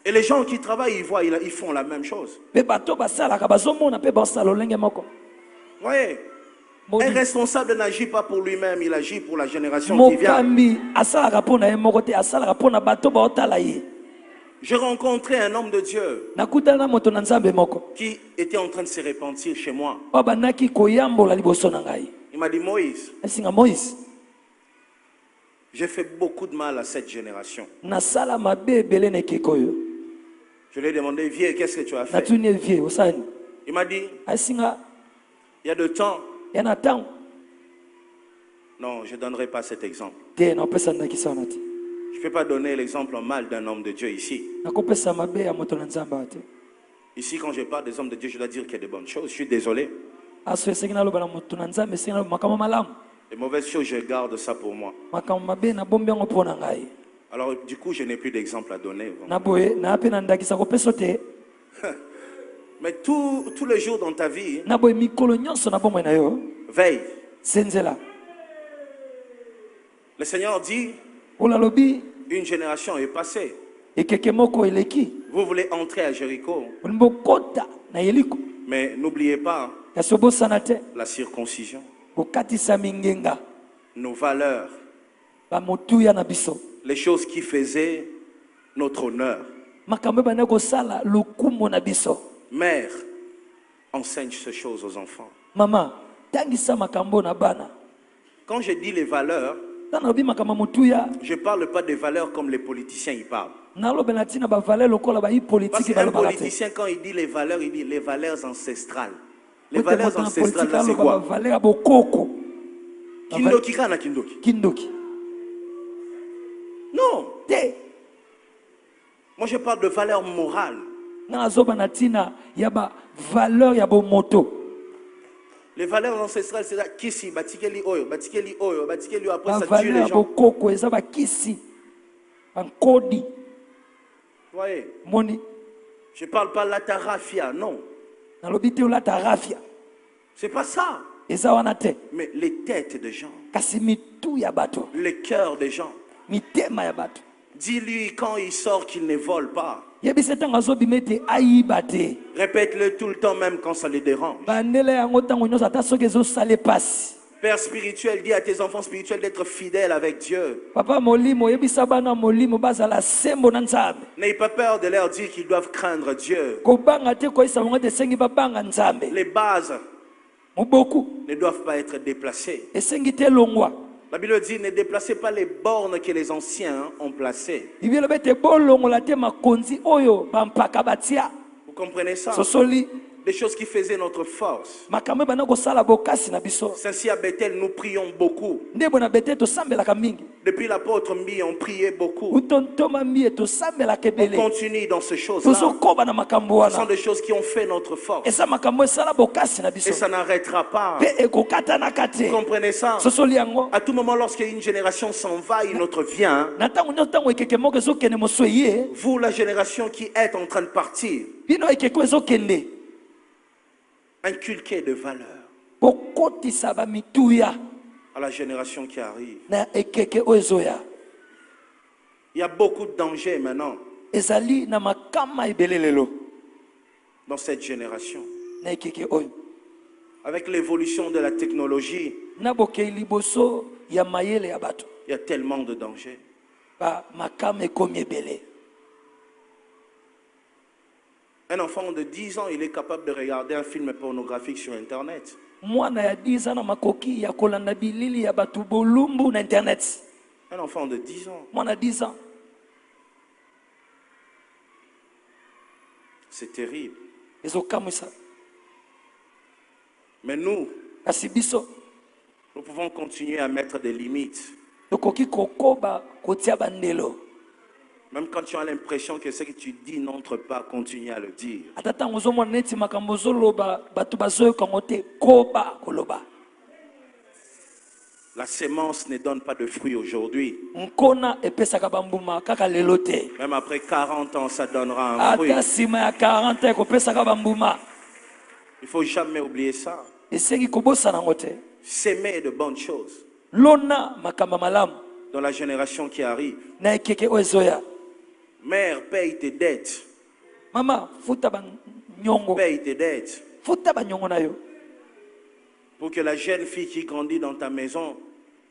Et les gens qui travaillent, ils voient, ils font la même chose. Vous voyez? Un responsable n'agit pas pour lui-même, il agit pour la génération qui vient. J'ai rencontré un homme de Dieu qui était en train de se repentir chez moi. Il m'a dit, Moïse, j'ai fait beaucoup de mal à cette génération. Je lui ai demandé, vieux, qu'est-ce que tu as fait? Il m'a dit, il y a de temps. Non, je ne donnerai pas cet exemple. Je ne peux pas donner l'exemple en mal d'un homme de Dieu ici. Ici, quand je parle des hommes de Dieu, je dois dire qu'il y a de bonnes choses. Je suis désolé. Les mauvaises choses, je garde ça pour moi. Alors, du coup, je n'ai plus d'exemple à donner. Mais tous les jours dans ta vie, veille. Le Seigneur dit, une génération est passée. ekeke moko eleki Vous voulez entrer à Jéricho, olingi bokota na yeliko mais n'oubliez pas kasi obosana te la circoncision, kokatisa mingenga nos valeurs, bamotuya na biso les choses qui faisaient notre honneur. makambo ebanda kosala lokumu na biso. Mère, enseigne ces choses aux enfants. Mama tangisa makambo na bana. Quand je dis les valeurs, Tana lobi makambo motuya je ne parle pas des valeurs comme les politiciens y parlent. nalobela ntina bavale lokola bayi Parce politiki qu'un balobaka te. politicien, quand il dit les valeurs, il dit les valeurs ancestrales. Les Ote valeurs moto na ancestrales, politique là, c'est aloba quoi? bavale ya bokoko Kindoki kana kindoki. kindoki Non. te. Moi, je parle de valeurs morales. Nga nazoba na ntina ya bavaleur ya bomoto. Les valeurs ancestrales, c'est ça. Kisi, batikeli oyo, batikeli oyo, batikeli oyo. Après, ça tue Bavaleur les ya gens. bokoko eza bakisi bankodi Vous voyez? moni Je ne parle pas de la tarafia, non. nalobi te olata rafia C'est pas ça. eza wana te Mais les têtes des gens, kasi mitu ya bato les cœurs des gens. mitema ya bato. Dis-lui quand il sort qu'il ne vole pas. Yebisa ntango azobima ete ayiba te Répète-le tout le temps, même quand ça les dérange. bandela yango ntango nyonso ata soki ezosala epasi. Père spirituel, dis à tes enfants spirituels d'être fidèles avec Dieu. Papa molimo oyebisa bana molimo bazala sembo na nzambe. N'ayez pas peur de leur dire qu'ils doivent craindre Dieu. Kobanga te koyisa bango ete esengi babanga nzambe. Les bases Moboku ne doivent pas être déplacées. esengi te longwa. La Bible dit, ne déplacez pas les bornes que les anciens ont placées. Bible elobi ete bolongola te makonzi oyo bampaka batia Vous comprenez ça? sosoli Des choses qui faisaient notre force. makambo ebanda kosala bokasi na biso. Ainsi à Bethel, nous prions beaucoup. Ndebo na bete tosambelaka mingi Depuis l'apôtre Mbi, on priait beaucoup. utontoma mie tosambelaka On ebele continue dans ces choses-là. tozokoba na makambo Ce sont wana des choses qui ont fait notre force. eza makambo esala bokasi na Et biso ça n'arrêtera pas. mpe ekokatanaka te. Vous comprenez ça? Sosoli yango À tout moment, lorsqu'une génération s'en va, une autre vient. na ntango nyonso ntango ekeke moko ezokende mosu eye Vous, la génération qui est en train de partir, bino ekeke ezokende inculquez de valeurs bokotisa bamituya à la génération qui arrive. na ekeke oyo ezoya. Il y a beaucoup de dangers maintenant Ezali na makama ebele lelo dans cette génération. na ekeke oyo Avec l'évolution de la technologie, na bokei liboso ya mayele ya bato il y a tellement de dangers. makama ekomi ebele. Un enfant de 10 ans, il est capable de regarder un film pornographique sur Internet. Mwana ya 10 ans na makoki ya kolanda bilili ya bato bolumbu na internet. Un enfant de 10 ans, Mwana 10 ans c'est terrible. ezokamwisa. Mais nous, Kasi biso nous pouvons continuer à mettre des limites. tokoki kokoba kotia bandelo. Même quand tu as l'impression que ce que tu dis n'entre pas, continue à le dire. Ata ntango ozomona neti makambo ozoloba bato bazoyokango te koba koloba. La sémence ne donne pas de fruits aujourd'hui. Nkona epesaka bambuma kaka lelo te. Même après 40 ans, ça donnera un fruit. Ata nsima ya 40 ans ekopesaka bambuma. Il ne faut jamais oublier ça. Esengi kobosana yango te. S'aimer de bonnes choses Lona makamba malamu dans la génération qui arrive. na ekeke oyo ezoya. Mère, paye tes dettes. Mama futa banyongo. Paye tes dettes. Futa banyongo na yo. Pour que la jeune fille qui grandit dans ta maison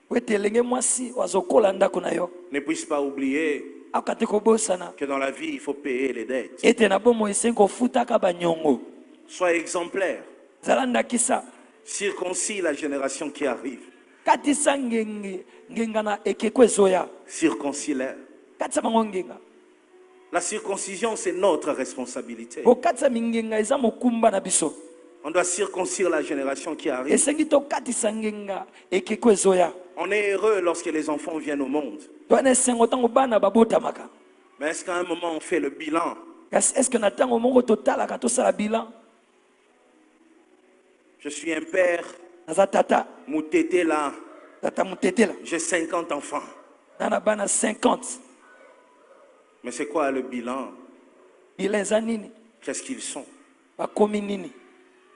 Po ete elenge mwasi wazokola ndako na yo ne puisse pas oublier akoka te kobosana que dans la vie, il faut payer les dettes. ete na bomoi esengi kofutaka banyongo. Sois exemplaire. Zala ndakisa Circoncis la génération qui arrive. katisa ngenga na ekeko ezoya. Circoncis-les. Katisa bango ngenga. La circoncision, c'est notre responsabilité. Kokatisa mingenga eza mokumba na biso. On doit circoncire la génération qui arrive. Esengi tokatisa ngenga ekeko ezoya. On est heureux lorsque les enfants viennent au monde. Toana esengo ntango bana babotamaka. Mais est-ce qu'à un moment, on fait le bilan? Kasi eske na ntango moko totalaka tosala bilan. Je suis un père, Naza tata moutété là, tata mutetela j'ai 50 enfants. nana bana 50. Mais c'est quoi le bilan? Bilan eza nini? Qu'est-ce qu'ils sont? Bakomi nini?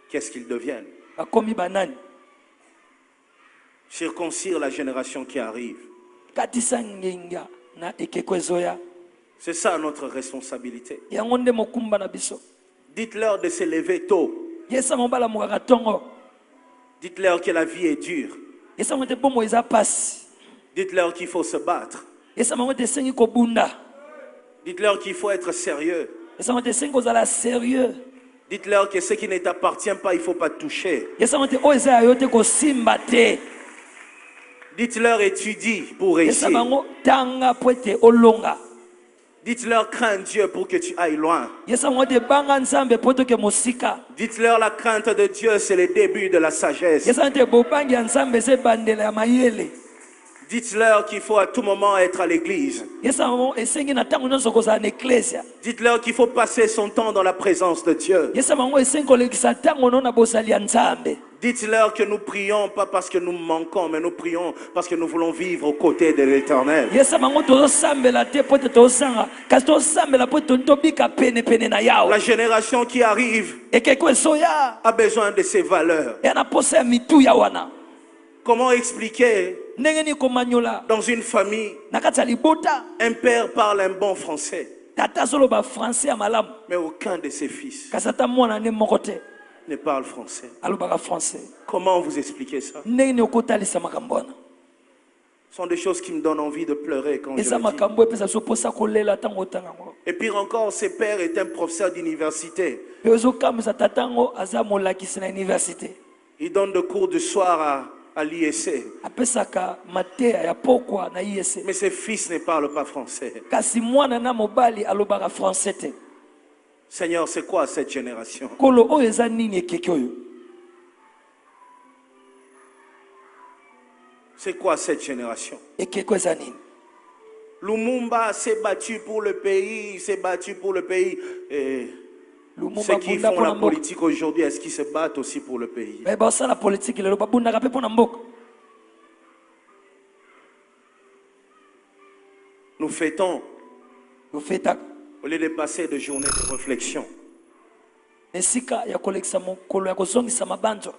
Qu'est-ce qu'ils deviennent? Bakomi banani? Circoncire la génération qui arrive. Katisa ngenga na ekeko ezoya. C'est ça notre responsabilité. yango nde mokumba na biso. Dites-leur de se lever tôt. Yesa mobala mokaka tongo. Dites-leur que la vie est dure. Yesa mote bomo eza pasi. Dites-leur qu'il faut se battre. Yesa mote sengi ko bunda. Dites-leur qu'il faut être sérieux. Yesa mote sengi ko zala sérieux. Dites-leur que ce qui ne t'appartient pas, il ne faut pas toucher. Yesa mote o eza yote ko simba te. Dites-leur étudie pour Yesa réussir. bango tanga poete olonga. Dites-leur crains Dieu pour que tu ailles loin. Yesa mote banga nzambe poto ke mosika. Dites-leur la crainte de Dieu, c'est le début de la sagesse. Yesa mote bobangi ya nzambe se bandela ya mayele. Dites-leur qu'il faut à tout moment être à l'église. Yesa mo esengi na tango nyonso kozala na eklesia. Dites-leur qu'il faut passer son temps dans la présence de Dieu. Yesa bango esengi kolekisa tango no na bosali ya nzambe. Dites-leur que nous prions pas parce que nous manquons, mais nous prions parce que nous voulons vivre aux côtés de l'Éternel. Yesa bango tozosambela te po te tozosanga kasi tozosambela po tobika pene na yawe. La génération qui arrive ekeko esoya a besoin de ces valeurs. ya na posa ya mituya wana. Comment expliquer Ndenge ni komanyola dans une famille, na kati ya libota un père parle un bon français, tata azoloba français ya malamu mais aucun de ses fils kasi ata mwana nde moko te ne parle français? alobaka français. Comment vous expliquez ça? Ndenge ni okotalisa makambo wana. Ce sont des choses qui me donnent envie de pleurer quand je eza le dis. makambo epesa biso posa kolela ntango otanga yango. Et pire encore, ce père est un professeur d'université. Mpe ozokamwisa tata yango aza molakisi na université. Il donne des cours du soir à l'IEC. apesaka mateya ya pokwa na IEC. Mais ses fils ne parlent pas français. kasi mwana na mobali alobaka français te. Seigneur, c'est quoi cette génération? kolo oyo eza nini ekeke oyo? C'est quoi cette génération? ekeko eza nini? Lumumba s'est battu pour le pays, il s'est battu pour le pays. Et Lumumba ceux qui bunda font la mpona mboka. politique aujourd'hui, est-ce qu'ils se battent aussi pour le pays? basala politiki lelo babundaka mpe mpona mboka. Nous fêtons, tofetaka au lieu de passer de journées de réflexion, esika ya kolekisa mokolo ya kozongisa mabanzo.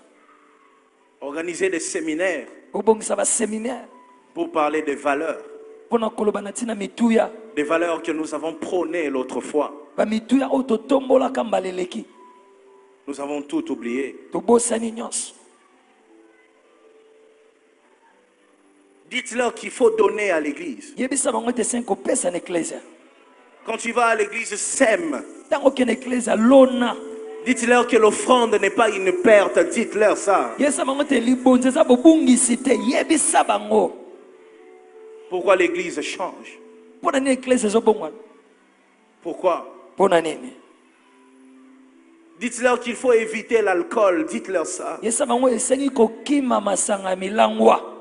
organiser des séminaires obongisa baséminaire pour parler des valeurs. mpona koloba na ntina mituya. Des valeurs que nous avons prônées l'autre fois. bamituya oyo totombolaka mbala eleki. Nous avons tout oublié. tobosani nyonso. Dites-leur qu'il faut donner à l'église. yebisa bango ete esengi kopesa na eklesia. Quand tu vas à l'église, sème. ntango okende eklesia lona. Dites-leur que l'offrande n'est pas une perte. Dites-leur ça. yebisa bango ete libonzi eza bobungisi te. yebisa bango Pourquoi l'église change? mpona nini eklesia ezobongwana. Pourquoi? mpona nini? Dites-leur qu'il faut éviter l'alcool. Dites-leur ça. yebisa bango esengi kokima masanga ya milangwa.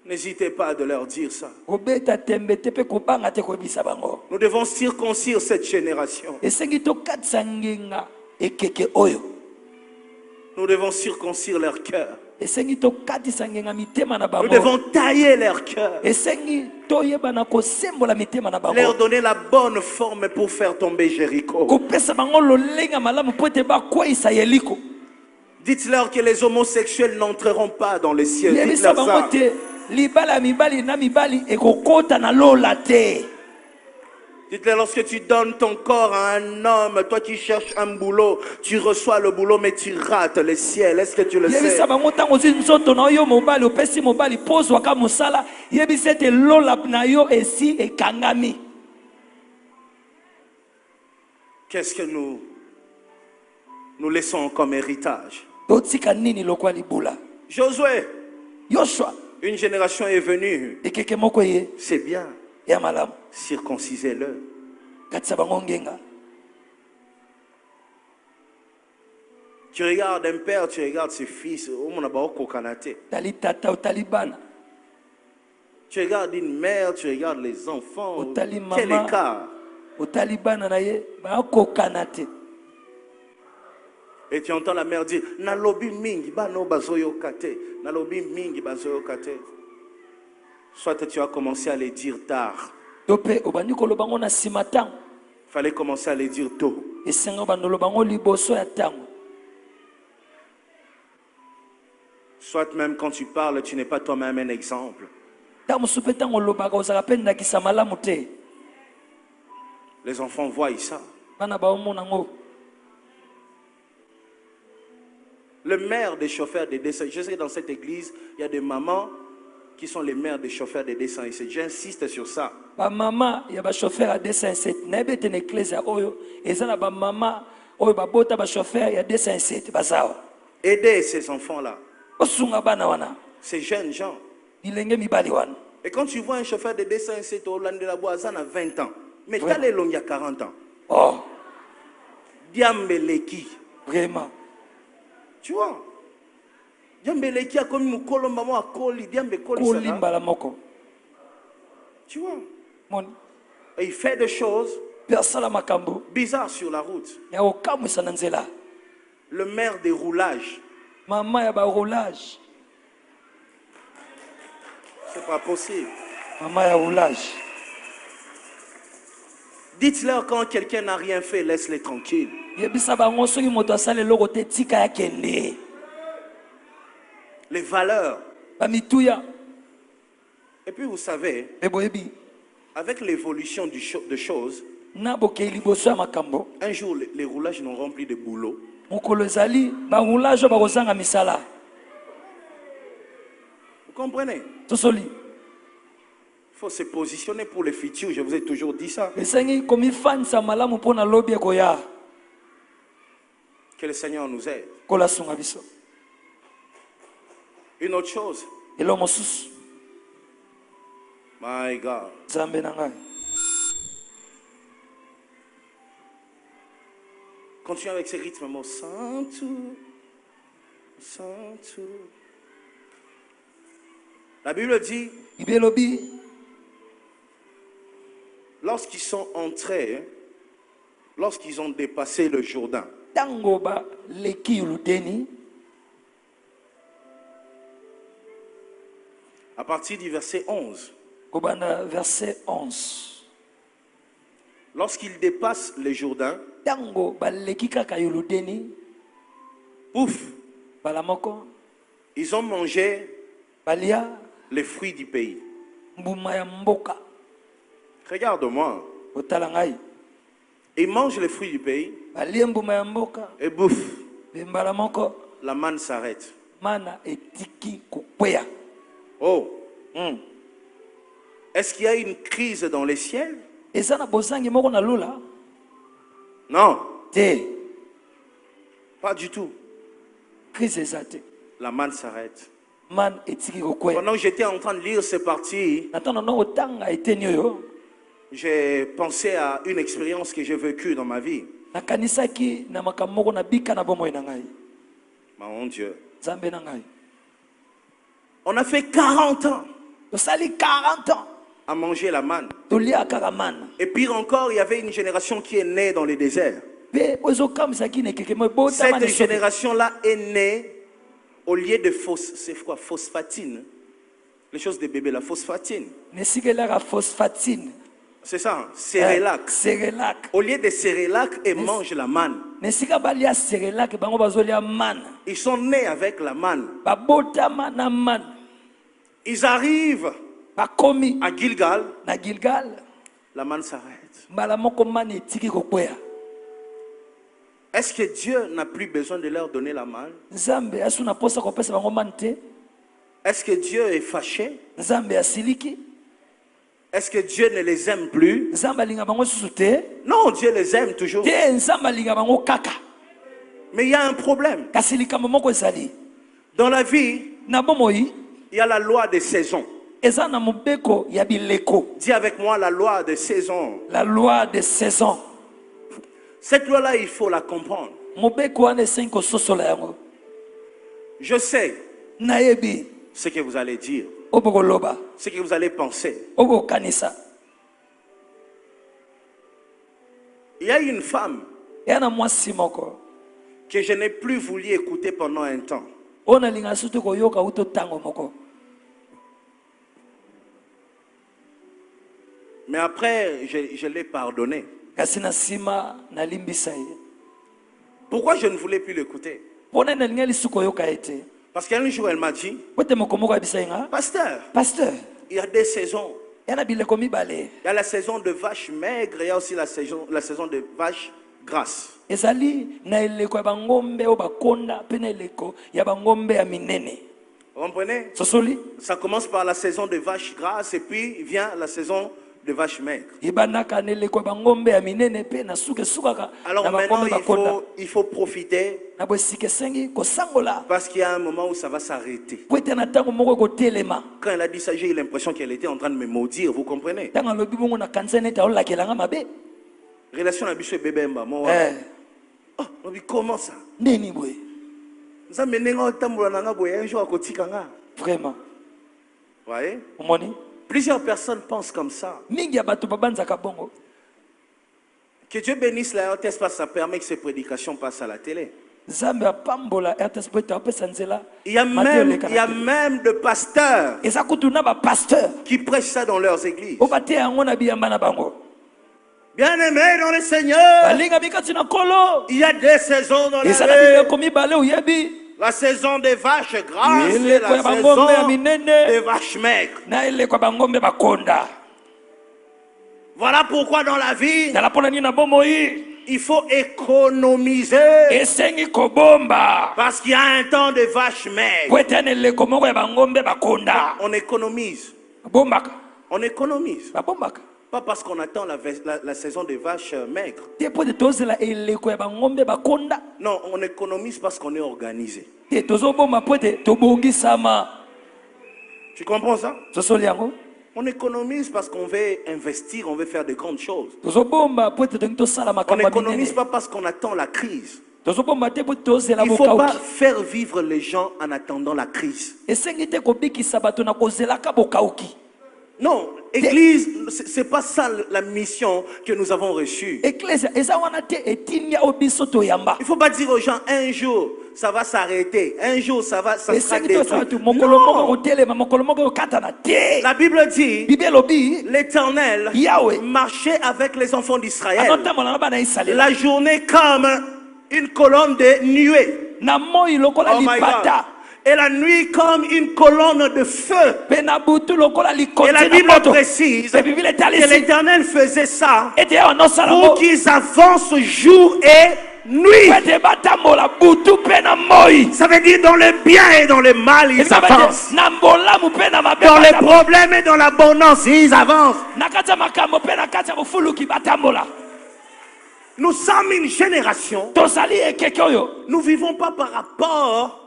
N'hésitez pas de leur dire ça. kobeta tembe te mpe kobanga te koyebisa bango. Nous devons circoncire cette génération. esengi tokatisa ngenga ekeke oyo. Nous devons circoncire leur cœur. esengi tokatisa ngenga mitema na Nous bango. devons tailler leur cœur. esengi toyebana kosembola mitema na Leur bango. donner la bonne forme pour faire tomber Jéricho. kopesa bango lolenga malamu mpo ete bakweyisa yeliko. Dites-leur que les homosexuels n'entreront pas dans les cieux. yebisa Dites-leur bango ça. te libala ya mibali na mibali ekokota na lola te. Dites-leur, lorsque tu donnes ton corps à un homme, toi qui cherches un boulot, tu reçois le boulot mais tu rates le ciel. Est-ce que tu le sais? yebisa bango ntango ozwi nzoto na yo mobali opesi mobali pozwaka mosala yebisa ete lola na yo esi ekangami. Qu'est-ce que nous laissons comme héritage? totika nini lokwa libula? Josué, yoshua une génération est venue. ekeke moko ye C'est bien. ya malamu Circoncisez-le. katisa bango ngenga. Tu regardes un père, tu regardes ses fils. tali tata otali bana. Tu regardes une mère, tu regardes les enfants. Otali Quel mama. écart. otali bana na ye bakokana te. Et tu entends la mère dire, Nalobi mingi, bano bazoyo kate. Nalobi mingi bazoyo kate. Soit tu as commencé à les dire tard. to mpe obandi koloba ngo na nsima ntango. Il fallait commencer à les dire tôt. esenga bando loba ngo liboso ya ntango. Soit même quand tu parles, tu n'es pas toi-même un exemple. ntango mosusu mpe ntango olobaka ozalaka mpe ndakisa malamu te. Les enfants voient ça. bana baomona ngo. Le maire des chauffeurs des dessins. Je sais que dans cette église, il y a des mamans qui sont les mères des chauffeurs des dessins. J'insiste sur ça. Ba mama ya ba chauffeur ya 207 na bete na église oyo ezala ba mama oyo ba bota ba chauffeur ya 207 bazawa. Aidez ces enfants-là. Osunga bana wana. Ces jeunes gens. Bilenge mibali wana. Et quand tu vois un chauffeur de 207 au Landela Boazan à 20 ans, mais t'as les longs il y a 40 ans. Oh. Diambeleki. Vraiment. Tu vois? Diambeleki a comme Mukolo Maman a Koli, Diambekoli. Kolimba la moko. Tu vois? Mon. Et il fait des choses bizarres sur la route. Le maire des roulages. Maman ya ba roulage. C'est pas possible. Maman ya roulage. Dites-leur quand quelqu'un n'a rien fait, laisse-les tranquilles. Les valeurs. Et puis vous savez, avec l'évolution de choses, un jour les roulages n'auront plus de boulot. Vous comprenez? Il faut se positionner pour le futur, je vous ai toujours dit ça. Que le Seigneur nous aide. Une autre chose. My God. Continue avec ces rythmes. La Bible dit, lorsqu'ils sont entrés, lorsqu'ils ont dépassé le Jourdain, à partir du verset 11, lorsqu'ils dépassent le Jourdain, pouf, ils ont mangé les fruits du pays. Regarde-moi. Ils mangent les fruits du pays et bouffe. La manne s'arrête. Oh. Est-ce qu'il y a une crise dans les ciels? Non. Pas du tout. La manne s'arrête. Pendant que j'étais en train de lire ces parties, j'ai pensé à une expérience que j'ai vécue dans ma vie. Mon Dieu. On a fait 40 ans à manger la manne. Et pire encore, il y avait une génération qui est née dans les déserts. Cette génération-là est née au lieu de phosphatine. Les choses de bébé, la phosphatine. C'est ça, cérélac. Au lieu de cérélac, ils mangent la manne. Ils sont nés avec la manne. Ils arrivent à Gilgal. La manne s'arrête. Est-ce que Dieu n'a plus besoin de leur donner la manne? Est-ce que Dieu est fâché? Est-ce que Dieu ne les aime plus? Non, Dieu les aime toujours. Mais il y a un problème. Dans la vie, il y a la loi des saisons. Dis avec moi la loi des saisons. La loi des saisons. Cette loi-là, il faut la comprendre. Je sais ce que vous allez dire, ce que vous allez penser. Il y a une femme que je n'ai plus voulu écouter pendant un temps. Mais après, je l'ai pardonné. Pourquoi je ne voulais plus l'écouter? Parce qu'un jour, elle m'a dit, Pasteur, il y a des saisons. yana bileko mibale. Il y a la saison de vaches maigres et il y a aussi la saison de vaches grasses. Ezali na eleko ya bangombe o bakonda pe na eleko ya bangombe ya minene. Vous comprenez? Sosoli Ça commence par la saison de vaches grasses et puis vient la saison de vaches maigres. ibanaka na eleko ya bangombe ya minene pe na suke sukaka Alors na maintenant, bangombe bakonda. il faut profiter Na bosike sengi kosangola parce qu'il y a un moment où ça va s'arrêter. po ete na ntango moko kotelema. Quand elle a dit ça, j'ai eu l'impression qu'elle était en train de me maudire, vous comprenez? Ntango alobi bongo na kanisa nete aolakelanga mabe. Relation à Bishop Bebemba, moi. Oh, on dit comment ça? Nini boye Nous avons mené un jour à Kotikanga. vraiment Vous voyez? omoni Plusieurs personnes pensent comme ça. mingi ya bato babanzaka bongo. Que Dieu bénisse la RTS parce que ça permet que ces prédications passent à la télé. Nzambe apambola RTS po ete apesa nzela. Il y a même de pasteurs eza kutu na bapasteur qui prêchent ça dans leurs églises. o bateya yango na biyamba na bango. Bien-aimés dans le Seigneur, balinga bikati na nkolo il y a des saisons dans eza na l'année. bileko mibale oyebi. La saison des vaches grasses et Eleko la ya bangombe ya saison minene des vaches maigres. na eleko ya bangombe bakonda. Voilà pourquoi dans la vie, tala mpona nini na bomoi il faut économiser. esengi kobomba Parce qu'il y a un temps de vaches po maigres. ete ana eleko moko ya bangombe bakonda. On économise. babombaka On économise. babombaka Pas parce qu'on attend la saison des vaches maigres. te po ete tozela eleko ya bangombe bakonda. Non, on économise parce qu'on est organisé. te tozobomba po ete tobongisama. Tu comprends ça? tosoli yango On économise parce qu'on veut investir, on veut faire de grandes choses. tozobomba po ete tongi tosala On makambo ya n'économise minene. pas parce qu'on attend la crise. tozobomba te po ete tozela Il ne faut pas bokauki. faire vivre les gens en attendant la crise. esengi te kobikisa bato na kozelaka bokauki. Non, Église, c'est pas ça la mission que nous avons reçue. Ecclesia eza wana te etindi o biso toyamba. Il ne faut pas dire aux gens, un jour, ça va s'arrêter. Un jour, ça sera esengi tosala tu détruit. mokolo moko Non. kotelema mokolo moko kokatana te. La Bible dit, bible elobi l'Éternel Yahweh marchait avec les enfants d'Israël. anotambola na bana ya Israele La journée comme une colonne de nuée. na moi lokola Oh my God. lipata Et la nuit comme une colonne de feu. pe na butu lokola Et likonzi la na Bible moto. précise Pe Bible que etalisi l'Éternel faisait ça ete yawa nosala pour ngo qu'ils avancent jour et nuit. po ete batambola butu pe na moi. Ça veut dire dans le bien et dans le mal, ils Elinga bate, avancent. na mbolamu pe na mabe Dans les batambola. problèmes et dans l'abondance, ils avancent. na kati ya makambo pe na kati ya bofuluki batambola. Nous sommes une génération. tozali ekeke oyo Nous ne vivons pas par rapport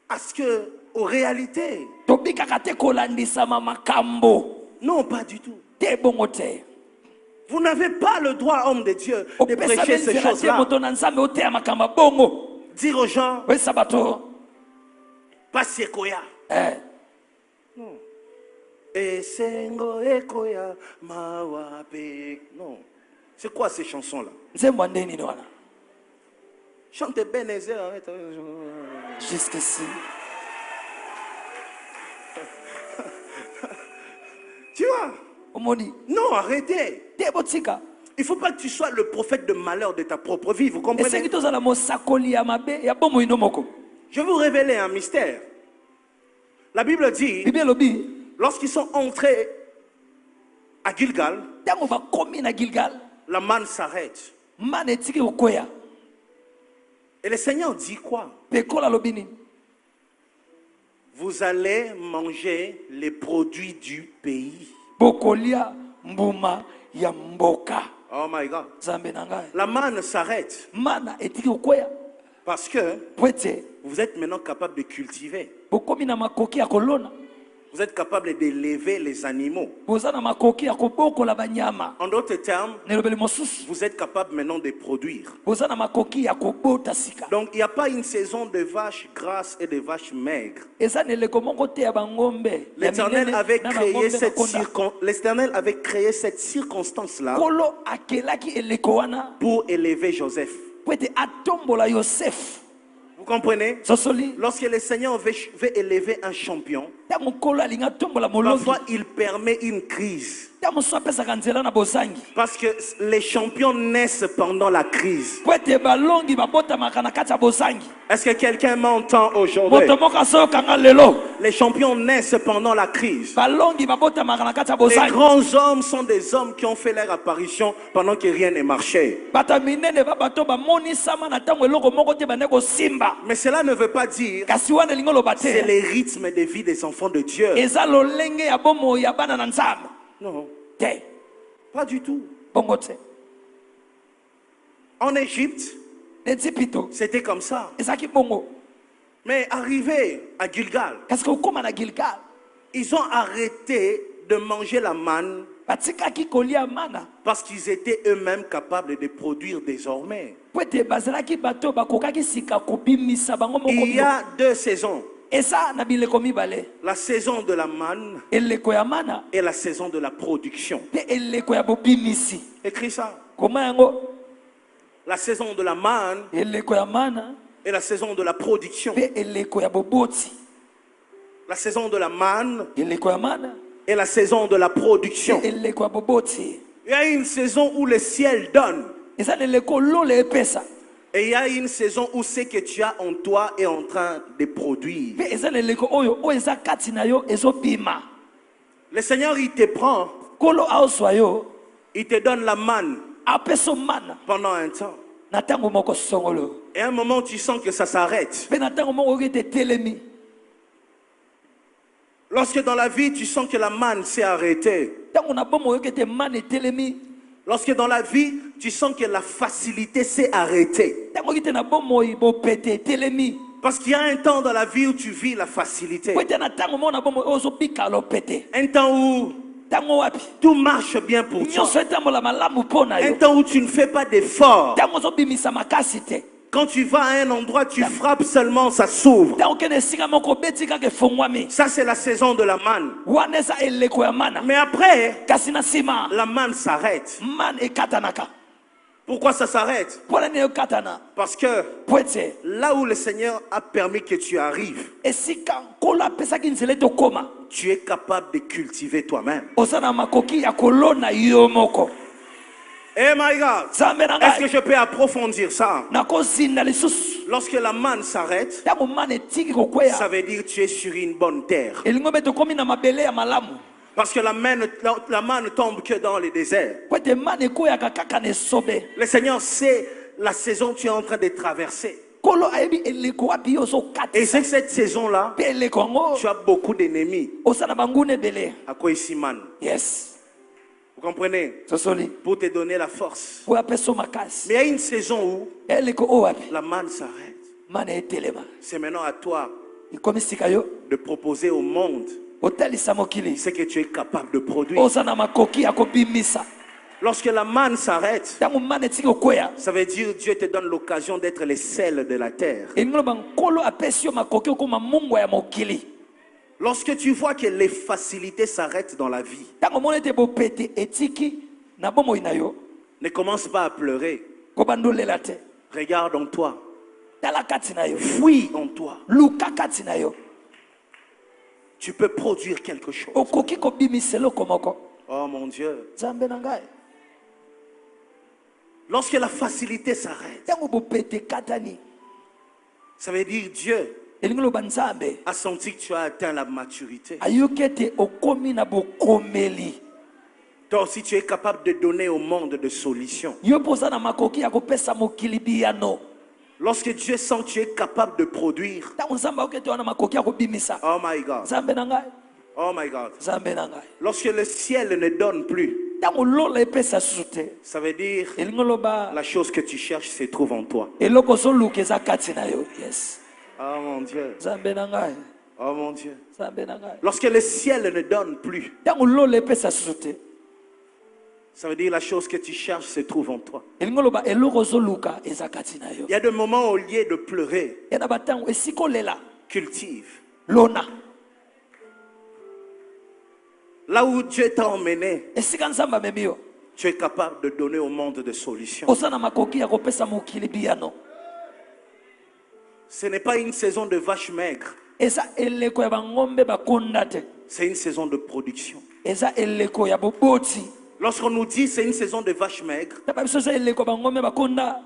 à aux réalités. tobikaka te kolandisama makambo Non, pas du tout. te bongo te. Vous n'avez pas le droit, homme de Dieu, de opesa prêcher ces benzela te choses-là. moto na nzambe oteya makambo ya bongo. Dire aux gens, oyesa bato pas sekoya. Esengo ekoya mawape. Non. C'est quoi ces chansons-là? nzembo ande nini wana Chante Benezer. jusqu'ici. Tu vois? omoni Non, arrêtez. te botika Il ne faut pas que tu sois le prophète de malheur de ta propre vie. Vous comprenez? esengi tozala mosakoli ya mabe ya bomoi no moko. Je vais vous révéler un mystère. La Bible dit, bible elobi lorsqu'ils sont entrés à Gilgal, ntango bakomi na gilgal la manne s'arrête. mana etiki kokwea Et le Seigneur dit quoi? mpe kola alobi nini Vous allez manger les produits du pays. bokolia mbuma ya mboka. Oh my God. nzambe na ngai La manne s'arrête mana etiki kokwea parce que po ete vous êtes maintenant capable de cultiver. bokomi na makoki ya kolona. Vous êtes capable d'élever les animaux. boza na makoki ya kobokola banyama. En d'autres termes, nelobeli mosusu vous êtes capable maintenant de produire. boza na makoki ya kobota sika. Donc il n'y a pas une saison de vaches grasses et de vaches maigres. eza na eleko moko te ya bangombe ya L'Éternel minene avait na créé bangombe cette bakonda. l'Éternel avait créé cette circonstance-là kolo akelaki eleko wana pour élever Joseph. po ete atombola yosefu. Vous comprenez? sosoli Lorsque le Seigneur veut élever un champion, ntango nkolo alingi atombola molongi parfois il permet une crise. ntango mosusu apesaka nzela na bozangi Parce que les champions naissent pendant la crise. po ete balongi babotamaka na kati ya bozangi. Est-ce que quelqu'un m'entend aujourd'hui? moto moko azoyokanga lelo Les champions naissent pendant la crise. balongi babotamaka na kati ya Les bozangi. grands hommes sont des hommes qui ont fait leur apparition pendant que rien ne marchait. bato ya minene babato bamonisama na ntango eloko moko te bande kosimba. Mais cela ne veut pas dire kasi wana elingi oloba c'est te les rythmes de vie des enfants de Dieu. eza lolenge ya bomoi ya bana na nzambe Non, te pas du tout. bongo te. En Égypte, neti pito c'était comme ça. ezalaki bongo Mais arrivé à Gilgal, kasi kokóma na gilgal ils ont arrêté de manger la manne batikaki kolia mana parce qu'ils étaient eux-mêmes capables de produire désormais. po ete bazalaki bato bakokaki sika kobimisa bango moko Il y a deux saisons. eza na bileko mibale La saison de la manne eleko ya mana et la saison de la production. mpe eleko ya bobimisi. Écris ça. koma yango La saison de la manne eleko ya mana et la saison de la production. mpe eleko ya boboti. La saison de la manne eleko ya mana et la saison de la production. mpe eleko ya boboti. Il y a une saison où le ciel donne. eza na eleko lola epesa Et il y a une saison où ce que tu as en toi est en train de produire. mpe eza na eleko oyo eza kati na yo ezobima. Le Seigneur, il te prend, nkolo aozwa yo il te donne la manne apesa mana pendant un temps. na ntango moko songolo Et à un moment, tu sens que ça s'arrête. mpe na ntango moko oyoki ete etelemi. Lorsque dans la vie, tu sens que la manne s'est arrêtée. ntango na bomo oyoki ete mana etelemi. Lorsque dans la vie, tu sens que la facilité s'est arrêtée. ntango oyoki ete na bomoi bopete etelemi. Parce qu'il y a un temps dans la vie où tu vis la facilité. po ete na ntango moko na bomoi oyo ozobika lopete. Un temps où ntango wapi tout marche bien pour toi. nyonso etambola malamu mpo na Un yo. temps où tu ne fais pas d'efforts. ntango ozobimisa makasi te. Quand tu vas à un endroit, tu frappes seulement, ça s'ouvre. ntango okende esika moko obeti kaka efongwami. Ça, c'est la saison de la manne. wana eza eleko ya mana. Mais après, kasi na nsima la manne s'arrête. mana ekatanaka. Pourquoi ça s'arrête? mpo nani ekatana Parce que po ete là où le Seigneur a permis que tu arrives, esika nkolo apesaki nzela ete okóma tu es capable de cultiver toi-même. oza na makoki ya kolona yo moko. Eh my God, nzambe na est-ce que ngai je peux approfondir ça? nakozinda lisusu. Lorsque la manne s'arrête, ntango mana etiki ça kokweya veut dire que tu es sur une bonne terre. elingo mpe tokómi na mabele ya malamu. Parce que la manne ne tombe que dans les déserts. po ete mana ekweyaka kaka na esobe. Le Seigneur sait la saison que tu es en train de traverser. nkolo ayebi eleko wapi yo Et ozokatisa. c'est que cette saison-là, mpe eleko yango tu as beaucoup d'ennemis. oza na banguna ebele. À quoi ici, man? yes Vous comprenez? sosoli Pour te donner la force. po apesa yo makasi. Mais il y a une saison où eleko oyo wapi la manne s'arrête. mana etelema. C'est maintenant à toi ekomi sika yo de proposer au monde otalisa mokili ce que tu es capable de produire. oza na makoki ya kobimisa. Lorsque la manne s'arrête, ntango mana etiki kokweya ça veut dire que Dieu te donne l'occasion d'être les sels de la terre. elingi loba nkolo apesi yo makoki okóma mungwa ya mokili. Lorsque tu vois que les facilités s'arrêtent dans la vie, ntango omoni ete bopete etiki na bomoi na yo ne commence pas à pleurer. kobanda olela te. Regarde en toi. tala kati na yo Fouille en toi. luka kati na yo Tu peux produire quelque chose. okoki kobimisa eloko moko. Oh mon Dieu. nzambe na ngai Lorsque la facilité s'arrête, ntango bopete ekatani ça veut dire Dieu elingi loba nzambe a senti que tu as atteint la maturité. ayoki ete okomi na bokomeli. Toi aussi, tu es capable de donner au monde des solutions. yo mpo oza na makoki ya kopesa mokili biyano. Lorsque Dieu sent que tu es capable de produire, ntango nzambe ayoki ete wana makoki ya kobimisa. oh my God, nzambe na ngai oh my God. nzambe na ngai Lorsque le ciel ne donne plus, ntango lola epesa susu te ça veut dire elingi loba la chose que tu cherches se trouve en toi. eloko ozoluka eza kati na yo. yes Oh mon Dieu, nzambe na ngai oh mon Dieu. nzambe na ngai Lorsque le ciel ne donne plus, ntango lola epesa susu te ça veut dire la chose que tu cherches se trouve en toi. elingi loba eloko ozoluka eza kati na yo. Il y a des moments au lieu de pleurer, ya na bantango esika olela cultive. lona. Là où Dieu t'a emmené, esika nzambe amemi yo tu es capable de donner au monde des solutions. oza na makoki ya kopesa mokili biyano. Ce n'est pas une saison de vaches maigres. eza eleko ya bangombe bakonda te. C'est une saison de production. Eza eleko ya boboti. Lorsqu'on nous dit c'est une saison de vaches maigres, Taba biso eza eleko bangombe bakonda.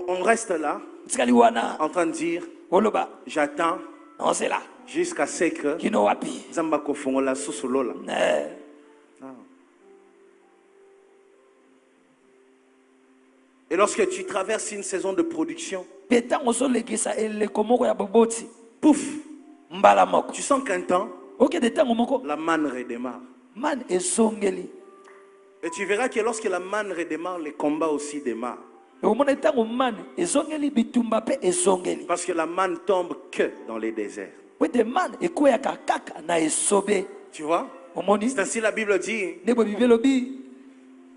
on reste là Tikali wana en train de dire oloba j'attends non c'est là jusqu'à ce que kino wapi. Zamba kofongola susolola. Et lorsque tu traverses une saison de production, Petango so legisa eleko moko ya boboti. pouf, Mbala moko. tu sens qu'un temps, Ok de tango moko. la manne redémarre. Man ezongeli. Et tu verras que lorsque la manne redémarre, les combats aussi démarrent. Omona tango man ezongeli bitumba pe ezongeli. Parce que la manne tombe que dans les déserts. Wete man ekoya kaka na esobe. Tu vois? Omoni C'est ainsi la Bible dit, nebo bibelobi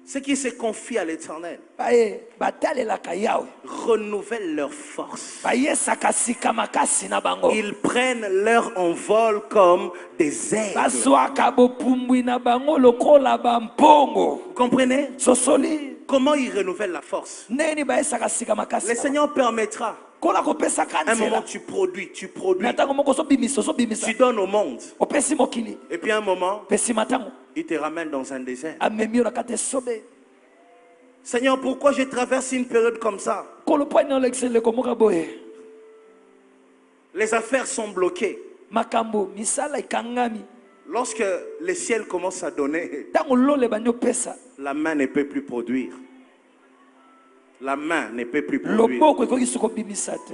ceux qui se confient à l'Éternel bae batalela kayawe. renouvellent leur force. Baye sakasika makasi na bango. Ils prennent leur envol comme des aigles. Baswaka bopumbwi na bango lokola bampongo. Vous comprenez? Sosoli Comment ils renouvellent la force? neni baye sakasika makasi. Le Seigneur permettra. Kola kopesa À un moment, kanzela. tu produis. Natango moko so bimisa so bimisa. Tu donnes au monde. Opesi mokili. Et puis à un moment, Pesi matango. il te ramène dans un désert. Amemio na kate sobe. Seigneur, pourquoi je traverse une période comme ça? Kolo po na lexele komoka boye. Les affaires sont bloquées. Makambo misala ikangami. Lorsque le ciel commence à donner, Tango lole banyo pesa. la main ne peut plus produire. La main ne peut plus produire. Loboko ekoki soko bimisa te.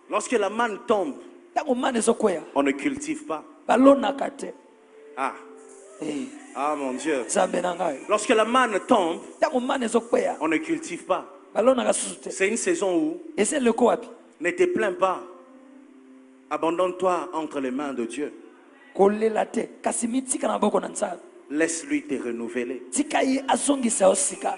Lorsque la manne tombe, Tango mane zokoya. on ne cultive pas. Balonaka te. Ah, Eh, ah mon Dieu. zambe na ngai. Lorsque la manne tombe, Tango mane zokoya. on ne cultive pas. Balonaka susu te. C'est une saison où Ese leko wapi. ne te plains pas. Abandonne-toi entre les mains de Dieu. Kolela te. Kasi mitika na boko na nzambe. Laisse-lui te renouveler. Tika ye azongisa osika.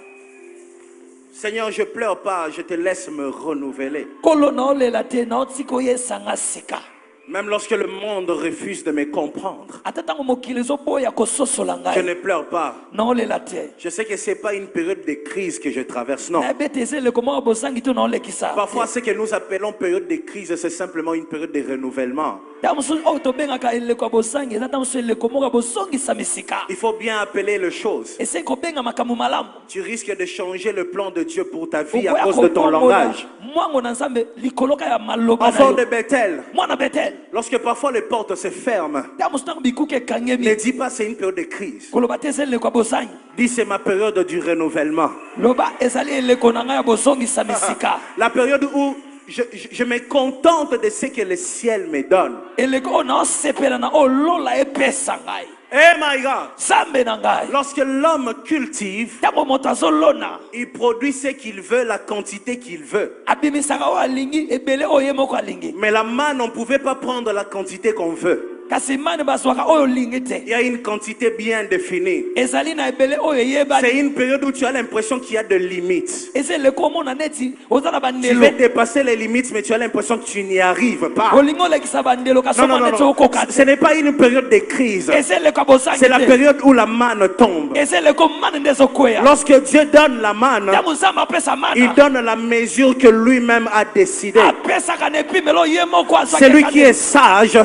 Seigneur, je pleure pas, je te laisse me renouveler. Kolo na olela te na otiko ye sanga sika. Même lorsque le monde refuse de me comprendre, Ata tango mokili zoboya kososola je ngai. ne pleure pas. Na olela te. Je sais que ce n'est pas une période de crise que je traverse, non. Na bete ese leko moko bosangi to na olekisa. Parfois, ce que nous appelons période de crise, c'est simplement une période de renouvellement. Tamusu o to benga eleko ya bosangi eza tamusu eleko moko ya bosongisa misika. Il faut bien appeler les choses. Ese kobenga makambo malamu. Tu risques de changer le plan de Dieu pour ta vie à cause de ton langage. Mwango na nzambe likoloka ya maloba na Enfant yo. de Bethel, Mwana Betel. lorsque parfois les portes se ferment, Tamusu tango bikuke ne kangemi. dis pas c'est une période de crise. Koloba te ese eleko ya bosangi. Dis c'est ma période du renouvellement. Loba ezali eleko na ngai ya bosongisa misika. La période où je me contente de ce que le ciel me donne. Eleko o na osepela na o lola epesa ngai. Eh my God! Zambe na ngai. Lorsque l'homme cultive, Tango moto azolona. il produit ce qu'il veut, la quantité qu'il veut. Abimisaka o alingi ebele o ye moko alingi. Mais la manne, on ne pouvait pas prendre la quantité qu'on veut. Kasi mane bazwaka oyo olingi te. Il y a une quantité bien définie. Ezali na ebele oyo C'est eyebani. une période où tu as l'impression qu'il y a de limites. Ese eleko omona neti oza na Tu bandelo. veux dépasser les limites, mais tu as l'impression que tu n'y arrives pas. Olingi olekisa bandelo kasi Non, non, omona non, neti non. okoka Ce te. n'est pas une période de crise. Ese eleko bosangi C'est la te. période où la manne tombe. Ese eleko mane nde ezokweya. Lorsque Dieu donne la manne, Tango nzambe apesa il mana. donne la mesure que lui-même a décidé. Apesaka na epimelo ye moko azwaki. Celui qui est sage oyo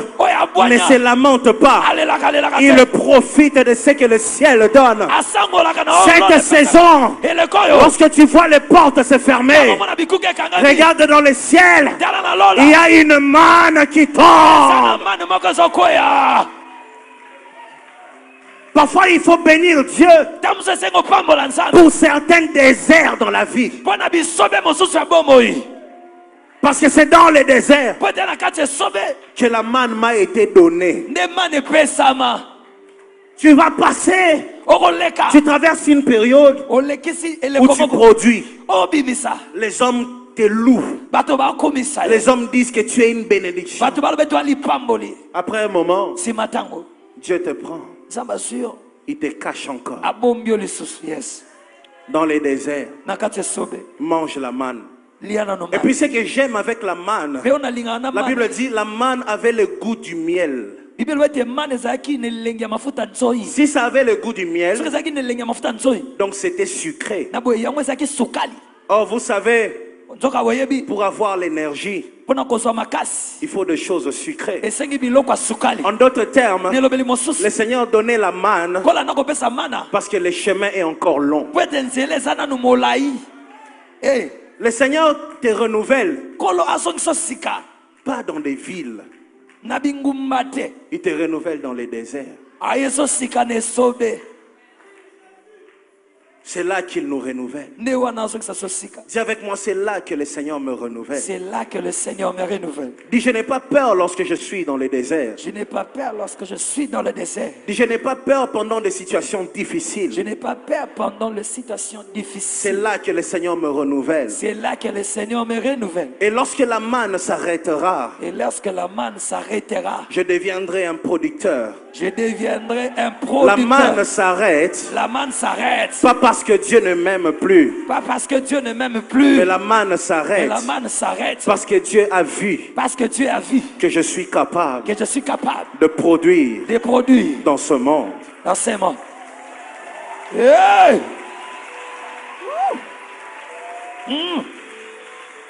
ne se abwanya. lamente pas. Alelaka alelaka Il te. profite de ce que le ciel donne. Asangolaka na Cette olole. saison, Eleko oyo. lorsque tu vois les portes se fermer, Omona bikuke kangami. regarde dans le ciel. Tala na lola. Il y a une manne qui Sana tombe. mane moko ezokweya. Parfois, il faut bénir Dieu Tamusu esengo pambola nzambe. pour certains déserts dans la vie. Mpona bisobe mosusu ya bomoi. Parce que c'est dans les déserts Po ete na kati esobe que la manne m'a été donnée. nde mane epesama. Tu vas passer, Okoleka. tu traverses une période Olekisi où eleko tu moko. produis. Obimisa. Les hommes te louent. Bato bakomisa ye. Les hommes disent que tu es une bénédiction. Bato balobi to alipamboli. Après un moment, Nsima ntango. Dieu te prend. Nzambe asio. Il te cache encore. Abombi yo lisusu. Yes. Dans les déserts, Na kati esobe. mange la manne. Lia nano Et mane. puis ce que j'aime avec la manne, Pe onalingaka na la Bible mane. dit la manne avait le goût du miel. Bibele ete mane ezalaki na elengi ya mafuta nzoi. Si ça avait le goût du miel, Soki ezalaki na elengi ya mafuta nzoi. donc c'était sucré. Na boye yango ezalaki sukali. Or, vous savez, nzoka boyebi Pour avoir l'énergie, mpona kozwa makasi il faut des choses sucrées. esengi biloko ya sukali. En d'autres termes, Nelobeli mosusu le Seigneur donnait la manne kola na kopesa mana parce que le chemin est encore long. po ete nzela eza nanu molai. Le Seigneur te renouvelle, kolo azongisa sika pas dans des villes. na bingumba te, Il te renouvelle dans les déserts. ayeso sika na esobe. C'est là qu'il nous renouvelle. Nde wana azongisa so sika. Dis avec moi, c'est là que le Seigneur me renouvelle. C'est là que le Seigneur me renouvelle. Dis, je n'ai pas peur lorsque je suis dans les déserts. Je n'ai pas peur lorsque je suis dans le désert. Dis, je n'ai pas peur pendant des situations Je difficiles. n'ai pas peur pendant les situations C'est difficiles. là que le Seigneur me renouvelle. C'est là que le Seigneur me renouvelle. Et lorsque la manne s'arrêtera, Et lorsque la manne s'arrêtera, je deviendrai un producteur. je deviendrai un La manne producteur. s'arrête, La manne s'arrête. pas parce que Dieu ne m'aime plus, Pas parce que Dieu ne m'aime plus. mais la manne Mais s'arrête la manne s'arrête. parce que Dieu a vu Parce que Dieu a vu que je suis capable que je suis capable de produire de produire dans ce monde. dans ces mondes. Hey!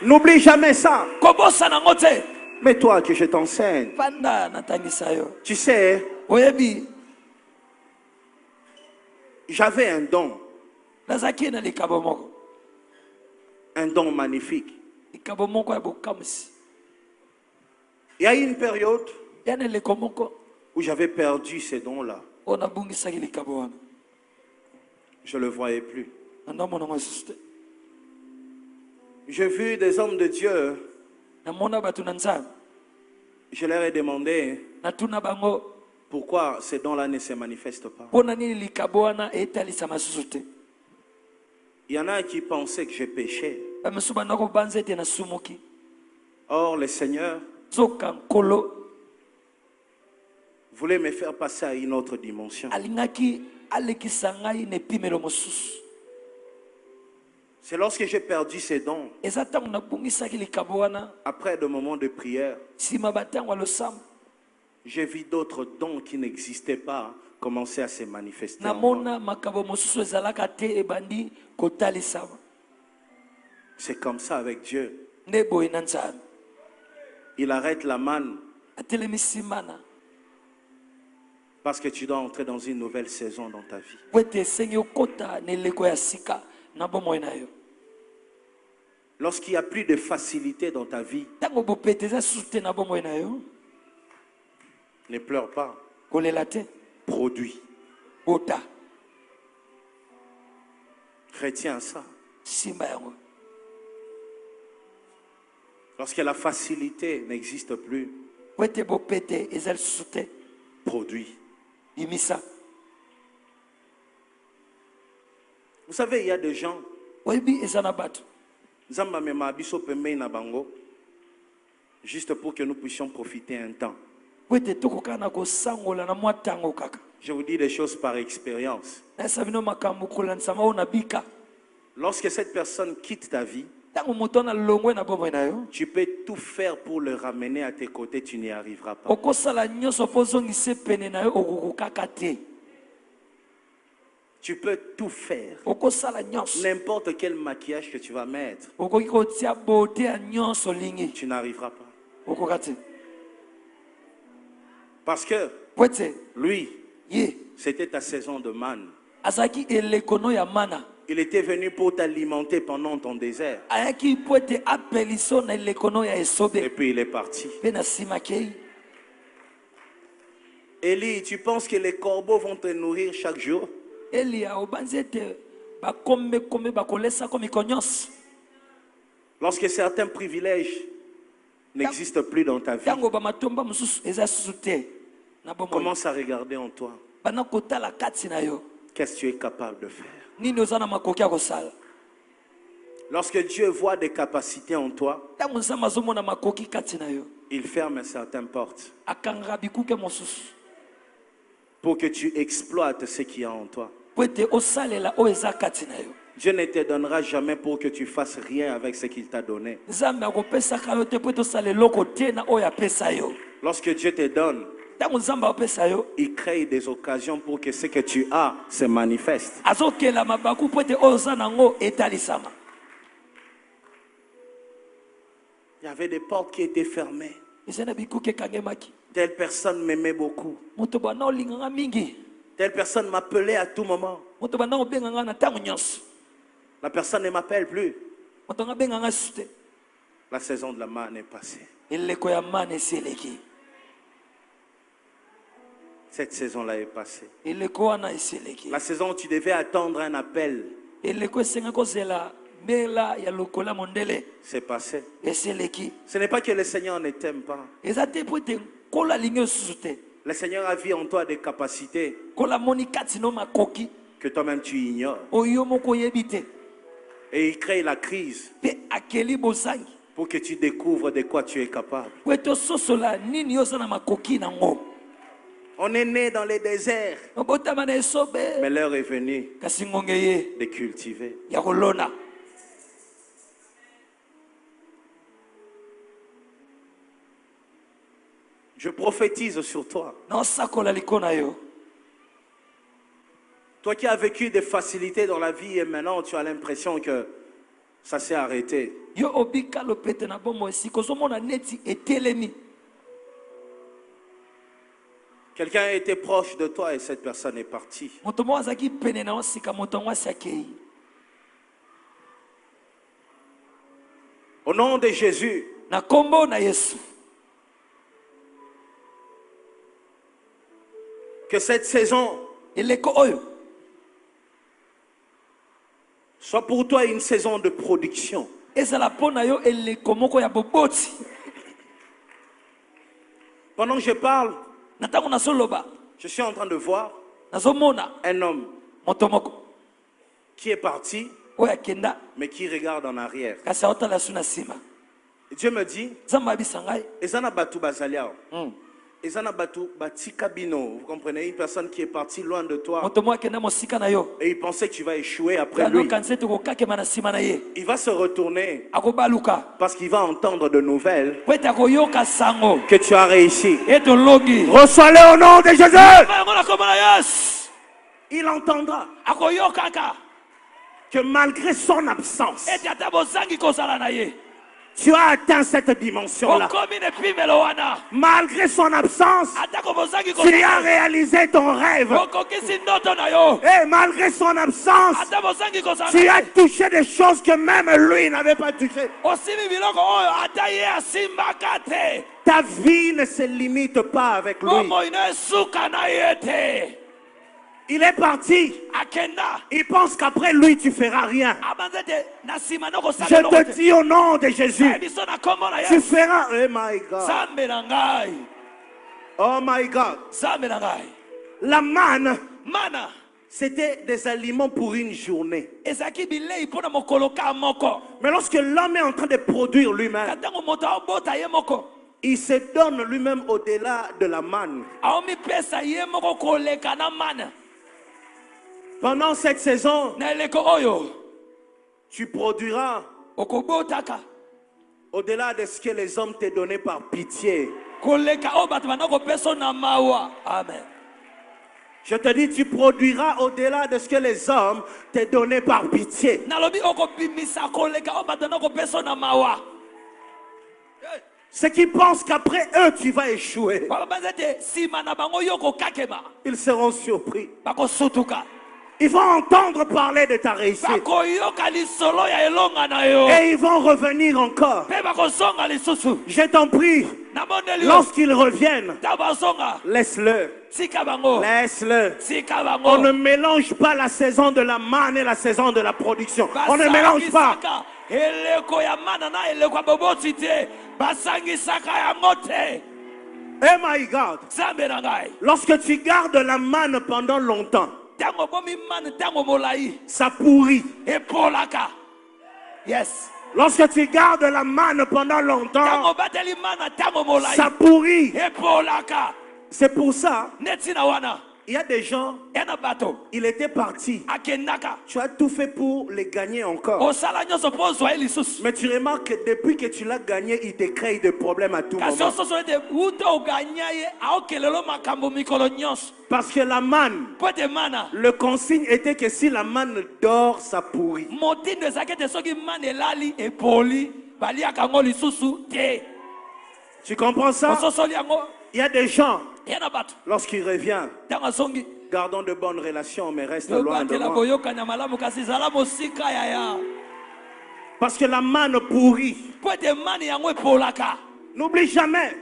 N'oublie jamais ça. Kobosa nango te. Mais toi que je t'enseigne, Panda natangisa yo. tu sais, Oyebi, j'avais un don nazaki na likabo moko. un don magnifique. Likabo moko ya bokamusi. Il y a eu une période Yana leko moko où j'avais perdu ces dons-là. ona bungisaki likabo wana. Je ne le voyais plus. Ndamona ngo suste. J'ai vu des hommes de Dieu, Namona batu na nzambe. je leur ai demandé Natuna bango pourquoi ces dons-là ne se manifestent pas. pona nini likabo wana etalisa masusu te. Il y en a qui pensaient que je péchais. Bamesu bandako banza ete na sumuki. Or, le Seigneur Zoka nkolo voulait me faire passer à une autre dimension. alingaki alekisa ngai na epimelo mosusu. C'est lorsque j'ai perdu ces dons, Eza ntango nabungisaki likabo wana après de moments de prière, nsima batango ya losambo j'ai vu d'autres dons qui n'existaient pas commencer à se manifester en moi. namona makambo mosusu ezalaka te ebandi kotalisama. C'est comme ça avec Dieu. Nde boye na nzambe Il arrête la manne atelemisi mana parce que tu dois entrer dans une nouvelle saison dans ta vie. po ete esengi okota na eleko ya sika na bomoi na yo. Lorsqu'il n'y a plus de facilité dans ta vie, Ntango bopete eza susu te na bomoi na yo, ne pleure pas, kolela te, produis. bota Retiens ça. simba yango. Lorsque la facilité n'existe plus, Po ete bopete eza lisusu te, produis. bimisa. Vous savez, il y a des gens, Oyebi eza na bato Nzamba mema biso pembeni na bango, juste pour que nous puissions profiter un temps. po ete tokoka na kosangola na mwa ntango kaka. Je vous dis des choses par expérience. Nayesa bino makambo kolanisama oyo na bika. Lorsque cette personne quitte ta vie, Ntango moto na longwe na bomoi na yo, tu peux tout faire pour le ramener à tes côtés, tu n'y arriveras pas. okosala nyonso mpo ozongisa pene na yo okokokaka te. Tu peux tout faire. Okosala nyonso. N'importe quel maquillage que tu vas mettre, Okoki kotia bote ya nyonso olingi. tu n'arriveras pas. Okoka te. Parce que Po ete lui, ye c'était ta saison de manne. azalaki elekono ya mana. Il était venu pour t'alimenter pendant ton désert. Ayaki po ete apeliso na elekono ya Et esobe. puis il est parti. Mpe na nsima kei. Élie, tu penses que les corbeaux vont te nourrir chaque jour? Elia obanzi ete bakombe bakolesa komiko nyonso. Lorsque certains privilèges n'existent plus dans ta vie, Ntango bamatomba mosusu eza susu te na bomoi. commence à regarder en toi. Bana kotala kati na yo. Qu'est-ce que tu es capable de faire? Nini oza na makoki ya kosala. Lorsque Dieu voit des capacités en toi, Ntango nzambe azomona makoki kati na yo, il ferme certaines portes akangaka bikuke mosusu pour que tu exploites ce qu'il y a en toi. po ete osalela oyo eza kati na yo. Dieu ne te donnera jamais pour que tu fasses rien avec ce qu'il t'a donné. Nzambe akopesaka yo te po ete osala eloko te na oyo apesa yo. Lorsque Dieu te donne, Ntango nzambe apesa yo, il crée des occasions pour que ce que tu as se manifeste. azokela mabaku po ete oyo oza nango etalisama. Il y avait des portes qui étaient fermées. eza na bikuke ekangemaki. Telle personne m'aimait beaucoup. Moto bana olinganga mingi. Telle personne m'appelait à tout moment. Moto bana obenganga na ntango nyonso. La personne ne m'appelle plus. Moto nga benganga sute. La saison de la manne est passée. Eleko ya mana esi eleki. Cette saison-là est passée. Eleko wana esi eleki. La saison où tu devais attendre un appel, Eleko esenga kozela mbela ya lokola mondele. c'est passé. Esi eleki. Ce n'est pas que le Seigneur ne t'aime pas. Eza te po ete kola lingi osusu te. Le Seigneur a vu en toi des capacités Kola moni kati no makoki. que toi-même tu ignores. Oyo moko oyebi te. Et il crée la crise Pe akeli bosangi. pour que tu découvres de quoi tu es capable. Po ete ososola nini oza na makoki nango. On est né dans les déserts, Obotama na esobe. mais l'heure est venue Kasi ngonge ye de cultiver. ya kolona. Je prophétise sur toi. Na osakola liko na yo. Toi qui as vécu des facilités dans la vie et maintenant tu as l'impression que ça s'est arrêté. Yo obika lopete na bomo esika ozomona neti etelemi. Quelqu'un était proche de toi et cette personne est partie. Moto mo azaki pene na osika moto ngwasi akei. Au nom de Jésus, Na kombo na Yesu. que cette saison Eleko oyo soit pour toi une saison de production. ezala pona yo eleko moko ya boboti. Pendant que je parle, Na tango na soloba je suis en train de voir nazomona un homme moto moko qui est parti, oyo akenda mais qui regarde en arrière. kasi aotala su na nsima. Et Dieu me dit, Nzambe abisa ngai. Ezana Batu Bazalia, Ezana Batu Batika Bino, vous comprenez, une personne qui est partie loin de toi Moto mo akenda mosika na yo. et il pensait que tu vas échouer après lui. Kanoka nse tokokakema na nsima na ye. Il va se retourner Akobaluka. parce qu'il va entendre de nouvelles Po ete akoyoka sango. que tu as réussi. Etologi. Reçois-le au nom de Jésus. Yango na kombo na Yesu. Il entendra Akoyokaka. que malgré son absence, Ete ata bozangi kozala na ye. tu as atteint cette dimension-là. Okomi ne pimelo wana. Malgré son absence, Atako bozangi tu as kozala. réalisé ton rêve. Okokisi ndoto na yo. Et malgré son absence, Ata bozangi kozala. tu as touché des choses que même lui n'avait pas touchées. Osimi biloko oyo ata ye asimbaka te. Ta vie ne se limite pas avec lui. Bombo ino esuka na ye te. Il est parti. Akenda. Il pense qu'après lui, tu feras rien. Abanzete na sima no kosala Je eloko te dis au nom de Jésus, biso na kombo na tu Yesu. feras. Oh my God. Zambe na ngai. Oh my God. Zambe na ngai. La manne, Mana. c'était des aliments pour une journée. Ezaki bilei pona mokolo ka moko. Mais lorsque l'homme est en train de produire lui-même, Katango moto abota ye moko. il se donne lui-même au-delà de la manne. Aomi pesa ye moko koleka na mana. Pendant cette saison, Na eleko oyo. tu produiras Okobotaka. au-delà de ce que les hommes t'ont donné par pitié. Koleka o bato banako peso na mawa. Amen. Je te dis, tu produiras au-delà de ce que les hommes t'ont donné par pitié. Nalobi okobimisa koleka o bato banako peso na mawa. Ceux qui pensent qu'après eux, tu vas échouer, Babanzete sima na bango yoko kakema. ils seront surpris. Bako sutuka. Ils vont entendre parler de ta réussite. Bako yoka lisolo ya elonga na yo. Et ils vont revenir encore. Pe bako songa lisusu. Je t'en prie, Na mondeli yo. lorsqu'ils reviennent, Tabasonga. laisse-le. Sika bango. Laisse-le. Sika On bango. ne mélange pas la saison de la manne et la saison de la production. On ne mélange pas. Eleko ya mana na eleko ya boboti te. Basangisaka yango te. Oh my God. Zambe na ngai. Lorsque tu gardes la manne pendant longtemps, Tango bomi mana tango molai. ça pourrit. Epolaka. Yes. Lorsque tu gardes la manne pendant longtemps, Tango bateli mana tango molai. ça pourrit. Epolaka. C'est pour ça, Netina wana. il y a des gens, Ena bato. il était parti. Akendaka. Tu as tout fait pour les gagner encore. Osala nyonso po zwa elisusu. Mais tu remarques que depuis que tu l'as gagné, il te crée des problèmes à tout Kasi moment. ososo ete uta oganya ye aokelelo makambo mikolo nyonso. Parce que la manne, Po ete mana. le consigne était que si la manne dort, ça pourrit. Motindo ezalaki ete soki mana elali epoli. baliaka yango lisusu te. Tu comprends ça? Ososoli yango. Il y a des gens, Yana bato. lorsqu'il revient, Ntango asongi. gardons de bonnes relations, mais reste loin de Yobandela moi. boyokanya malamu kasi zala mosika yaya. Parce que la manne pourrit. Po ete mani yango epolaka. N'oublie jamais,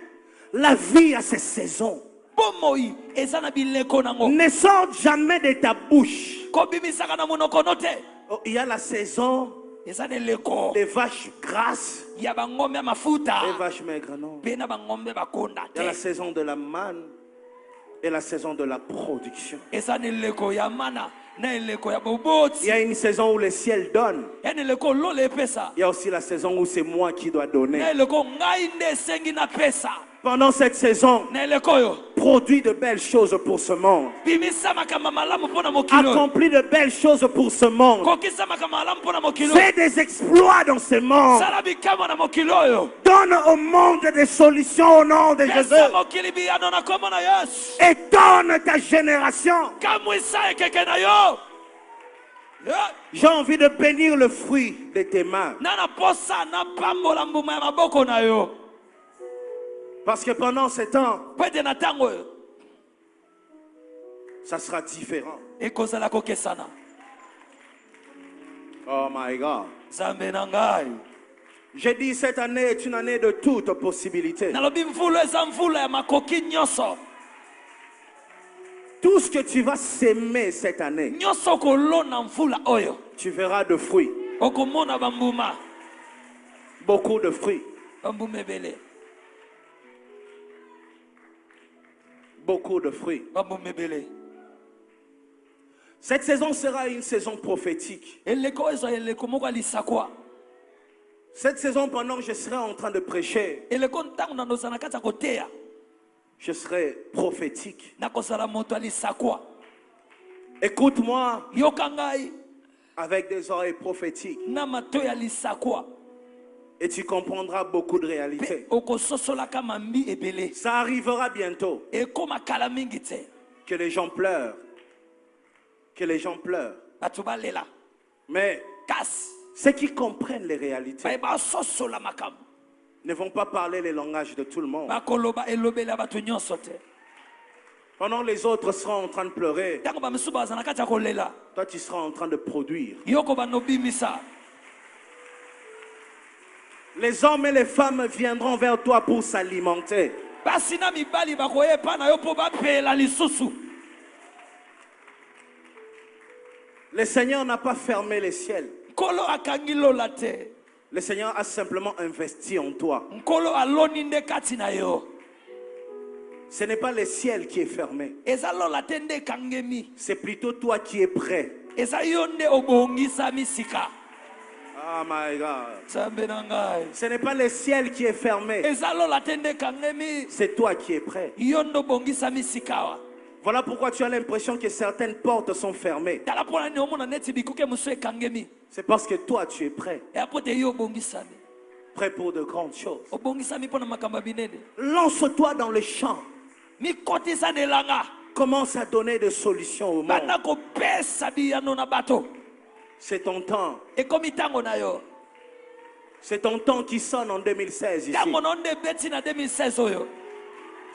la vie a ses saisons. Bomoi eza na bileko nango. Ne sors jamais de ta bouche. Kobimisaka na monoko no te. Oh, il y a la saison Eza na eleko. des vaches grasses Ya bangombe ya mafuta. et vaches maigres, non. Pe na bangombe bakonda Il y a la te. saison de la manne et la saison de la production. Eza na eleko ya mana na eleko ya Il boboti. y a une saison où le ciel donne. Ya na eleko lole epesa. Il y a aussi la saison où c'est moi qui dois donner. Na eleko ngai nde esengi na pesa. Pendant cette saison, Na eleko yo. produis de belles choses pour ce monde. Bimisa makambo malamu mpona mokili. Accomplis de belles choses pour ce monde. Kokisa makambo malamu mpona mokili. Fais des exploits dans ce monde. Sala bikamwa na mokili oyo. Donne au monde des solutions au nom de Pesa Jésus. mokili biyano na kombo na Yesu. Étonne ta génération. Kamwisa ekeke na yo. Yeah. J'ai envie de bénir le fruit de tes mains. Nana posa na pambola mbuma ya maboko na yo. Parce que pendant ce temps, Pwede na tango yo. ça sera différent. Ekozala kokesana. Oh my God. Zambe na ngai. J'ai dit cette année est une année de toutes possibilités. Nalobi mvula eza mvula ya makoki nyonso. Tout ce que tu vas s'aimer cette année, Nyonso kolona mvula oyo. tu verras de fruits. Okomona bambuma. Beaucoup de fruits. Bambuma ebele. Beaucoup de fruits. Bambuma ebele. Cette saison sera une saison prophétique. Eleko ezo eleko moko alisakwa. Cette saison, pendant que je serai en train de prêcher, Eleko ntango na ndosa na kati ya koteya. je serai prophétique. Nakosala moto alisakwa. Écoute-moi Yoka ngai avec des oreilles prophétiques na matoyi alisakwa. et tu comprendras beaucoup de Pe réalités. okososolaka mambi ebele. Ça arrivera bientôt Ekoma kala mingi te. que les gens pleurent. Que les gens pleurent. Bato balela. Mais Kasi. ceux qui comprennent les réalités Bayeba sosola makambo. ne vont pas parler les langages de tout le monde. Bakoloba elobela bato nyonso te. Pendant les autres seront en train de pleurer, Ntango bamisusu baza na kati ya kolela. toi tu seras en train de produire. Yoko banobimisa. Les hommes et les femmes viendront vers toi pour s'alimenter. Basi na mibali bakoyepa na yo mpo bapela lisusu. Le Seigneur n'a pas fermé les ciels. Nkolo akangi lola te. Le Seigneur a simplement investi en toi. Nkolo aloni nde kati na yo. Ce n'est pas le ciel qui est fermé. Eza lola te nde ekangemi. C'est plutôt toi qui es prêt. Eza yo nde obongisami sika. Oh my God. Nzambe na ngai. Ce n'est pas le ciel qui est fermé. Eza lola te nde ekangemi. C'est toi qui es prêt. Yo nde obongisami sika wa. Voilà pourquoi tu as l'impression que certaines portes sont fermées. Tala mpona nini omona neti bikuke mosusu ekangemi. C'est parce que toi tu es prêt. Epo te yo obongisami. Prêt pour de grandes choses. Obongisami mpona makambo ya binene. Lance-toi dans le champ. Mikotisa na elanga. Commence à donner des solutions au monde. Banda kopesa biyano na bato. C'est ton temps. Ekomi ntango na yo. C'est ton temps qui sonne en 2016 ici. Ntango na nde ebeti na 2016 oyo.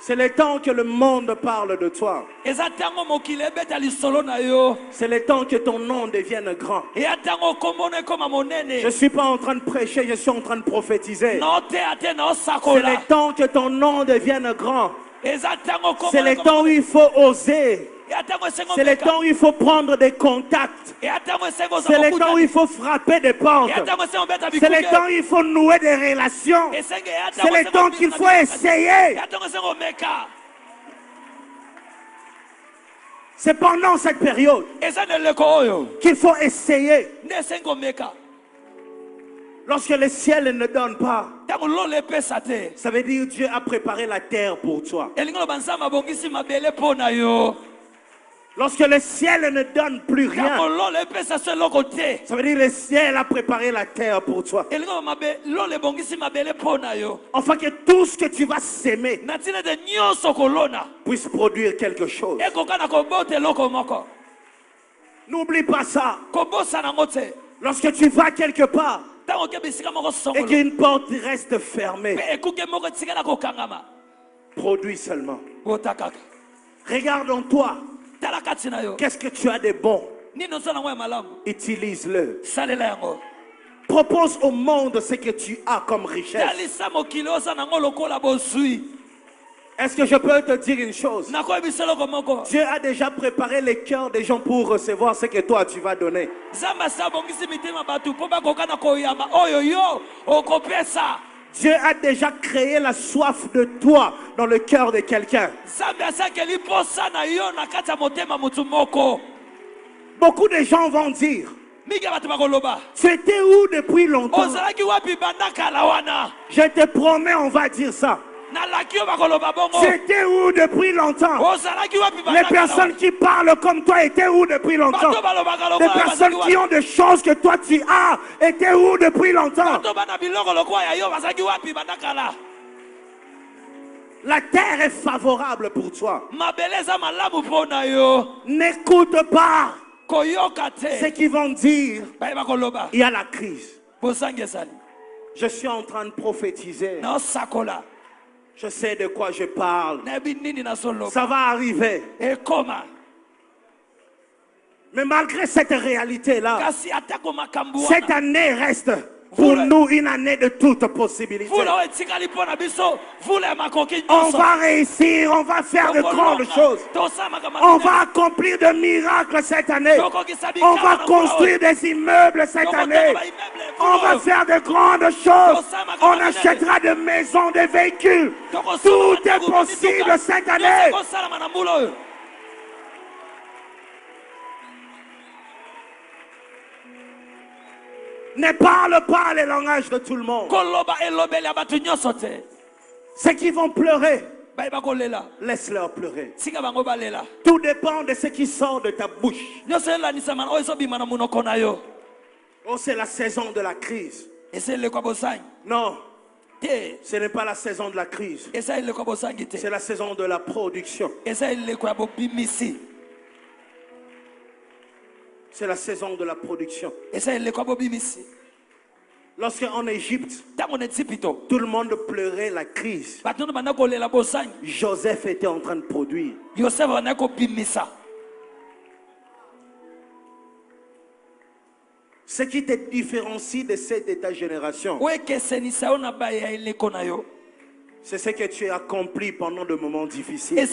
C'est le temps que le monde parle de toi. Eza ntango mokili ebeta lisolo na yo. C'est le temps que ton nom devienne grand. Eya ntango kombo na ekoma monene. Je ne suis pas en train de prêcher, je suis en train de prophétiser. Na oteya te na C'est osakola. le temps que ton nom devienne grand. Eza ntango kombo C'est na le ekoma temps où il faut oser. Eya ntango esengo C'est le meka. temps où il faut prendre des contacts. Eya ntango esengo C'est le temps où il faut frapper des portes. Eya ntango esengo beta C'est le bikuke. temps où il faut nouer des relations. Esenge eya C'est ntango le esengo temps bita qu'il na faut bikuke. essayer. Eya ntango esengo meka. C'est pendant cette période Eza na eleko oyo. qu'il faut essayer. Nde esengo meka. Lorsque le ciel ne donne pas, Ntango lolo epesa te. ça veut dire Dieu a préparé la terre pour toi. Elingi loba nzambe abongisi mabele mpo na yo. Lorsque le ciel ne donne plus Ntango rien, lolo epesa so eloko te. ça veut dire le ciel a préparé la terre pour toi. Elingi loba lolo ebongisi mabele mpo na yo. Afin que tout ce que tu vas s'aimer Na ntina ete nyonso kolona. puisse produire quelque chose. Ekoka na kobota eloko moko. N'oublie pas ça. Kobosa nango te. Lorsque tu vas quelque part, Ntango et qu'une porte reste fermée, produis seulement. Regarde en toi. Qu'est-ce que tu as de bon? Utilise-le. Propose au monde ce que tu as comme richesse. Est-ce que je peux te dire une chose? Dieu a déjà préparé les cœurs des gens pour recevoir ce que toi tu vas donner. Dieu a déjà créé la soif de toi dans le cœur de quelqu'un. Beaucoup de gens vont dire, tu étais où depuis longtemps? Je te promets, on va dire ça. Tu étais où depuis longtemps? Les personnes qui parlent comme toi étaient où depuis longtemps? Les personnes qui ont des choses que toi tu as étaient où depuis longtemps? La terre est favorable pour toi. N'écoute pas ce qu'ils vont dire. Il y a la crise. Je suis en train de prophétiser. Je sais de quoi je parle. Ça va arriver. Mais malgré cette réalité-là, cette année reste pour nous une année de toute possibilité. On va réussir, on va faire de grandes choses. On va accomplir de miracles cette année. On va construire des immeubles cette année. On va faire de grandes choses. On achètera des maisons, des véhicules. Tout est possible cette année. Ne parle pas le langage de tout le monde. Ceux qui vont pleurer, laisse-leur pleurer. Tout dépend de ce qui sort de ta bouche. Oh, c'est la saison de la crise. Non, ce n'est pas la saison de la crise. C'est la saison de la production. C'est la saison de la production. Lorsqu'en Égypte, tout le monde pleurait la crise, Joseph était en train de produire. Ce qui te différencie de cette ta génération, c'est ce que tu as accompli pendant de moments difficiles.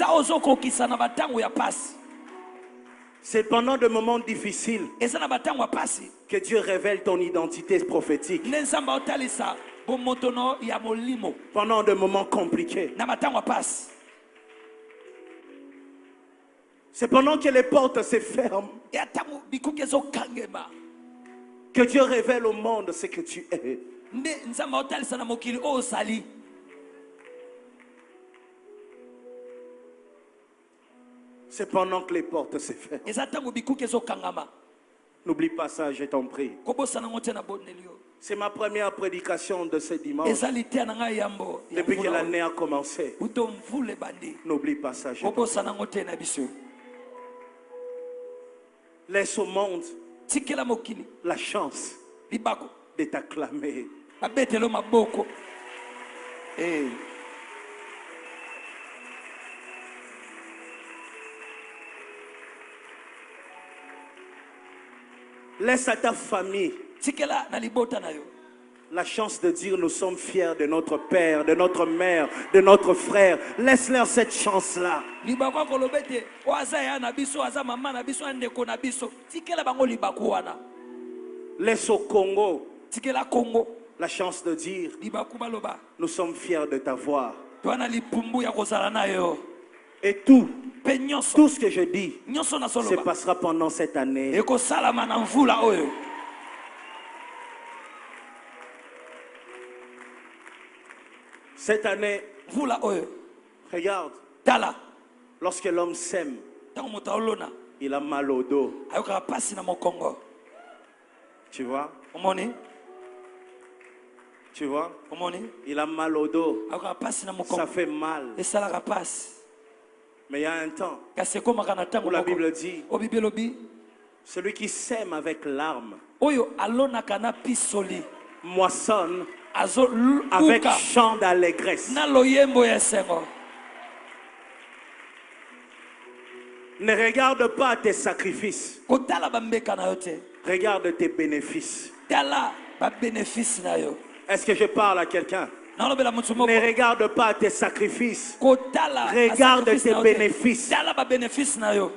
C'est pendant de moments difficiles que Dieu révèle ton identité prophétique. Pendant de moments compliqués. C'est pendant que les portes se ferment que Dieu révèle au monde ce que tu es. C'est pendant que les portes se ferment. N'oublie pas ça, je t'en prie. C'est ma première prédication de ce dimanche. Depuis que l'année a commencé. N'oublie pas ça, je t'en prie. Laisse au monde la chance de t'acclamer. Hey. Laisse à ta famille la chance de dire nous sommes fiers de notre père, de notre mère, de notre frère. Laisse-leur cette chance-là. Laisse au Congo la chance de dire nous sommes fiers de t'avoir. Et tout ce que je dis se passera pendant cette année. Cette année, regarde, lorsque l'homme sème, il a mal au dos. Tu vois? Tu vois? Il a mal au dos. Ça fait mal. Mais il y a un temps où la Bible dit, celui qui sème avec larmes moissonne azo avec luka chant d'allégresse. na loyembo ya esengo. Ne regarde pas tes sacrifices. Kotala bambeka na yo te. Regarde tes bénéfices. Tala ba bénéfice na yo. Est-ce que je parle à quelqu'un? Nalobela mutu moko. Ne regarde pas tes sacrifices. Kotala Regarde sacrifice tes na yo te. bénéfices. Tala ba bénéfice na yo.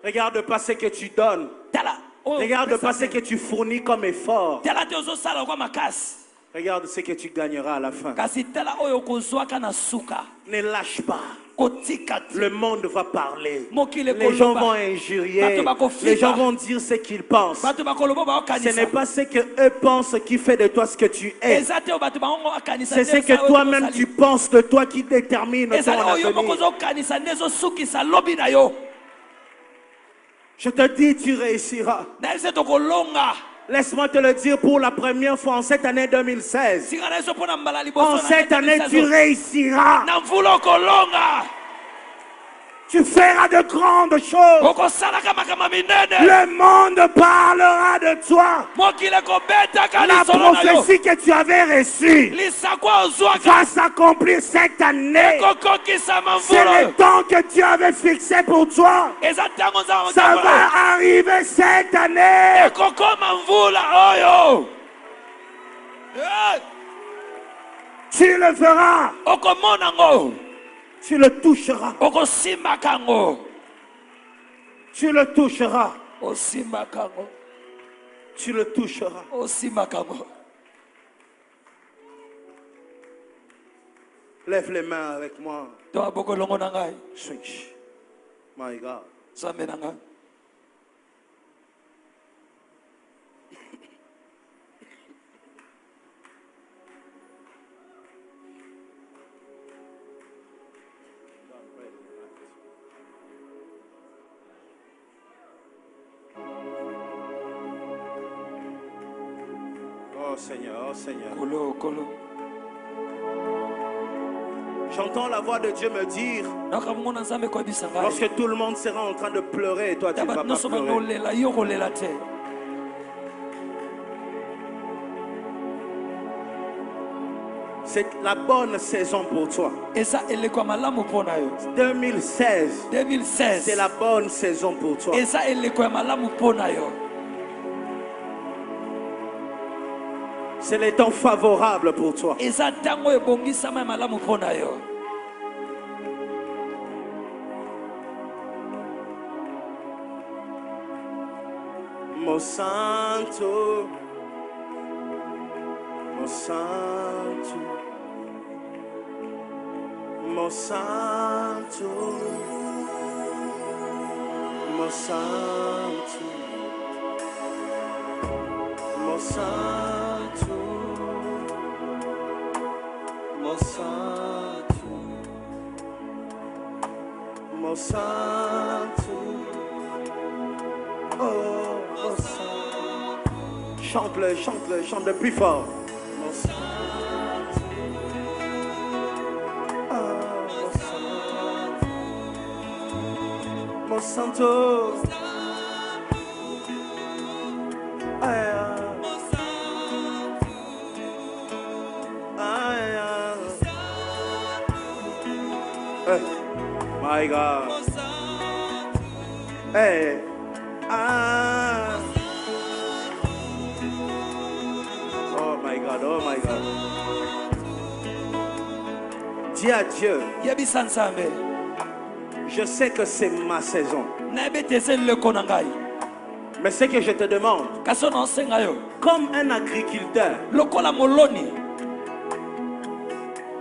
Regarde pas ce que tu donnes. Tala. Regarde pas ce que tu fournis comme effort. Tala te ozosala kwa makasi. Regarde ce que tu gagneras à la fin. Kasi tala oyo kozwaka na suka. Ne lâche pas. Kotika te. Le monde va parler. Mokile Les gens koloba. vont injurier. Bato bakofika. Les gens vont dire ce qu'ils pensent. Bato bakoloba ba Ce okanisa. n'est pas ce que eux pensent qui fait de toi ce que tu es. Ezate o bato bango akanisa. C'est ce que toi-même tu penses de toi qui détermine ton Ezate oyo avenir. mokozo kanisa nezo sukisa lobi na yo. Je te dis, tu réussiras. Na ese to kolonga. Laisse-moi te le dire pour la première fois en cette année 2016. Singa na eso pona mbala liboso. En cette année, tu réussiras. Na mvulo kolonga. Tu feras de grandes choses. Okosala kama minene. Le monde parlera de toi. Mokile kobeta ka La lisolo na yo. prophétie que tu avais reçue Lisakwa ozwaka. va s'accomplir cette année. Kokokisa C'est mamvulo. le temps que tu avais fixé pour toi. Ezatango za. Ça va arriver cette année. Ekokoma mvula oyo. Tu le feras. Okomona ngo. Tu le toucheras. Okosimba kango. Tu le toucheras. Osimba kango. Tu le toucheras. Osimba kango. Lève les mains avec moi. Toa boko longo na ngai. Switch. My God. Sambe na ngai. Oh Seigneur, oh Seigneur. Kolo kolo. J'entends la voix de Dieu me dire, Nakamona nzambe ko bisa ngai. lorsque tout le monde sera en train de pleurer, et toi tu ne vas Tabat pas noso pleurer. bangolela yo kolela te. C'est la bonne saison pour toi. Esa elekwa malamu pona yo. 2016, 2016. c'est la bonne saison pour toi. Esa elekwa malamu pona yo. C'est les temps favorables pour toi. Esa tango ebongisama malamu pona yo. Mon santo, mon santo, mon santo, mon santo, mon santo, mon santo, mon santo. Oh, mon santo. Chante-le, chante-le, chante le plus fort. Mon santo. Oh, mon santo. Mon santo. My God. Hey. Ah. Oh my God, oh my God. Dis à Dieu, Yebisa nzambe. je sais que c'est ma saison. Nayebetese leko na ngai. Mais ce que je te demande, Kaso na osenga yo. comme un agriculteur, Lokola moloni.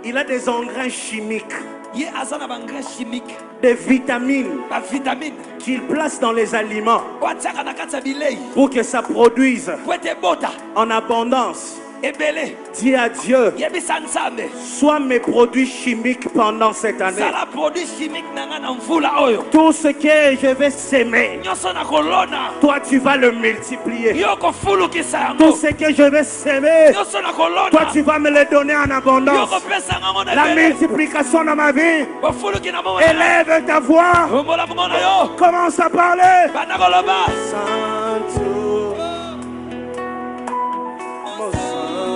il a des engrais chimiques, Ye aza na bangrais chimique. des vitamines Ba vitamine. qu'il place dans les aliments Watiaka na kati ya bilei. pour que ça produise Po ete bota. en abondance. Ebele. Dis à Dieu, Yebisa nzambe. sois mes produits chimiques pendant cette année. Sala produit chimique na nga na mvula oyo. Tout ce que je vais s'aimer, Nyonso na kolona. toi tu vas le multiplier. Yo kofulukisa Tout yango. ce que je vais s'aimer, Nyonso na kolona. toi tu vas me le donner en Yo abondance. kopesa ngango na La ebele. multiplication dans ma vie. Bafuluki na mama. Élève ta voix. Ombola mongo na yo. Commence à parler. Bana koloba. Santo. Mon santo.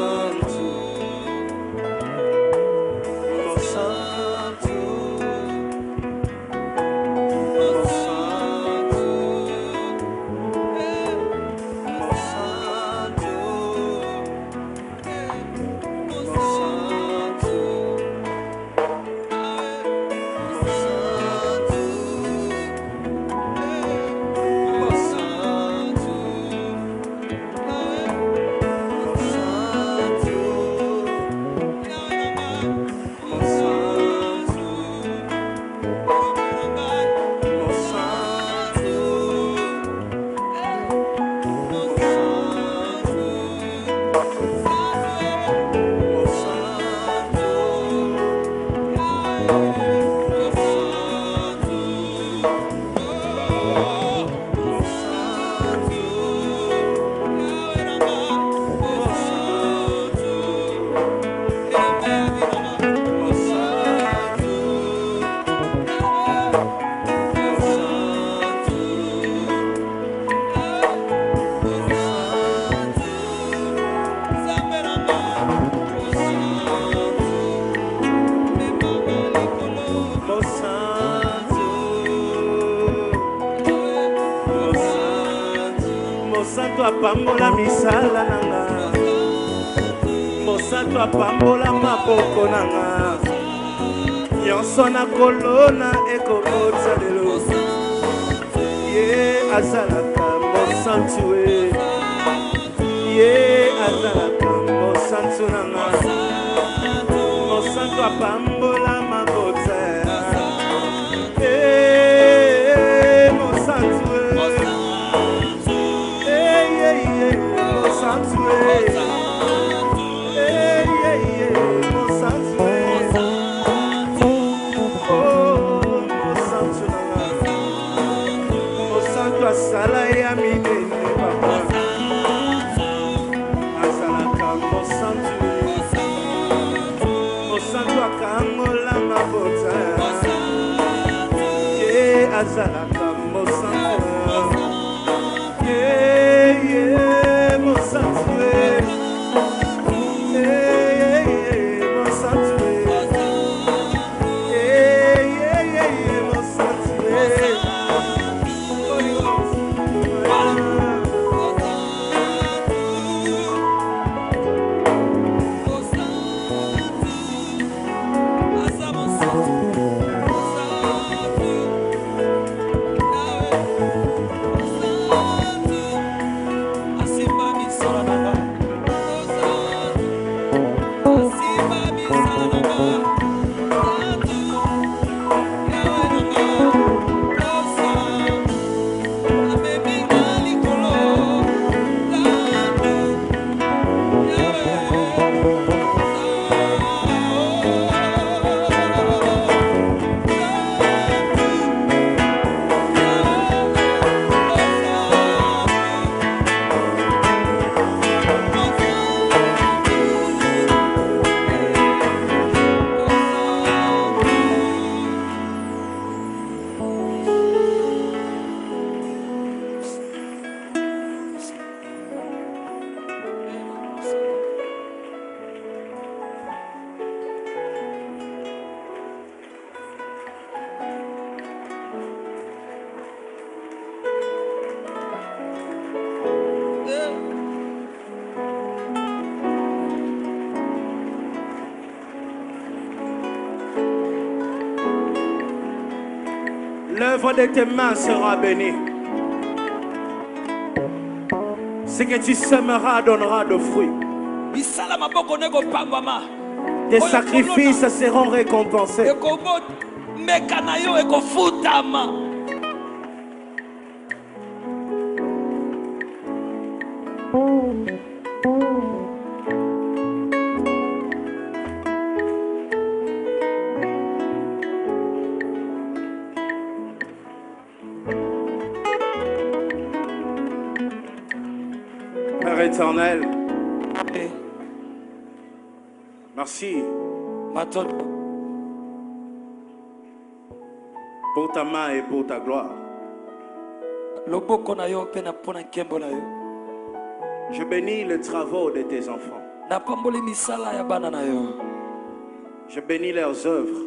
Mosantu apambola misala nanga. Mosantu apambola maboko nanga. Nyonso na kolona ekokotsa lelo. Ye azalaka mosantu e. Ye azalaka mosantu nanga. Mosantu apambola maboko. Mosantu e. Mosantu e. Sala ya minene papa azalaka mosantu akangola mabota ye azalaka mosantu ye mosantu L'œuvre de tes mains sera bénie. Ce que tu sèmeras donnera de fruits. Tes sacrifices seront récompensés. Père éternel, merci pour ta main et pour ta gloire. Je bénis les travaux de tes enfants. Je bénis leurs œuvres.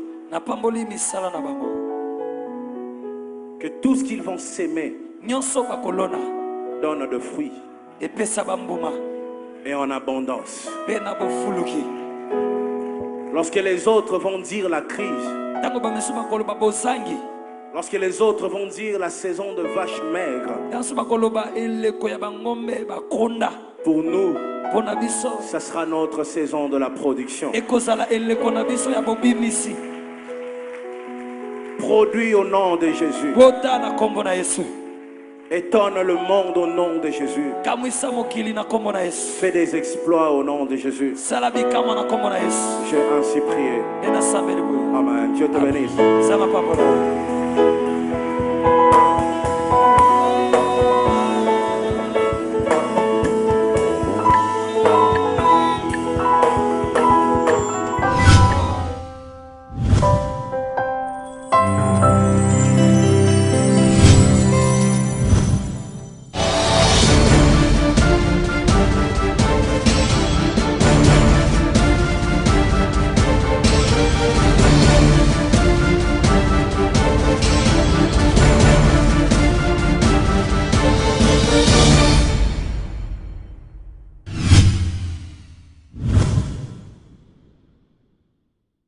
Que tout ce qu'ils vont s'aimer donne de fruits et en abondance. Lorsque les autres vont dire la crise, lorsque les autres vont dire la saison de vaches maigres, pour nous, ça sera notre saison de la production. Produis au nom de Jésus. Étonne le monde au nom de Jésus. Fais des exploits au nom de Jésus. J'ai ainsi prié. Amen. Dieu te bénisse.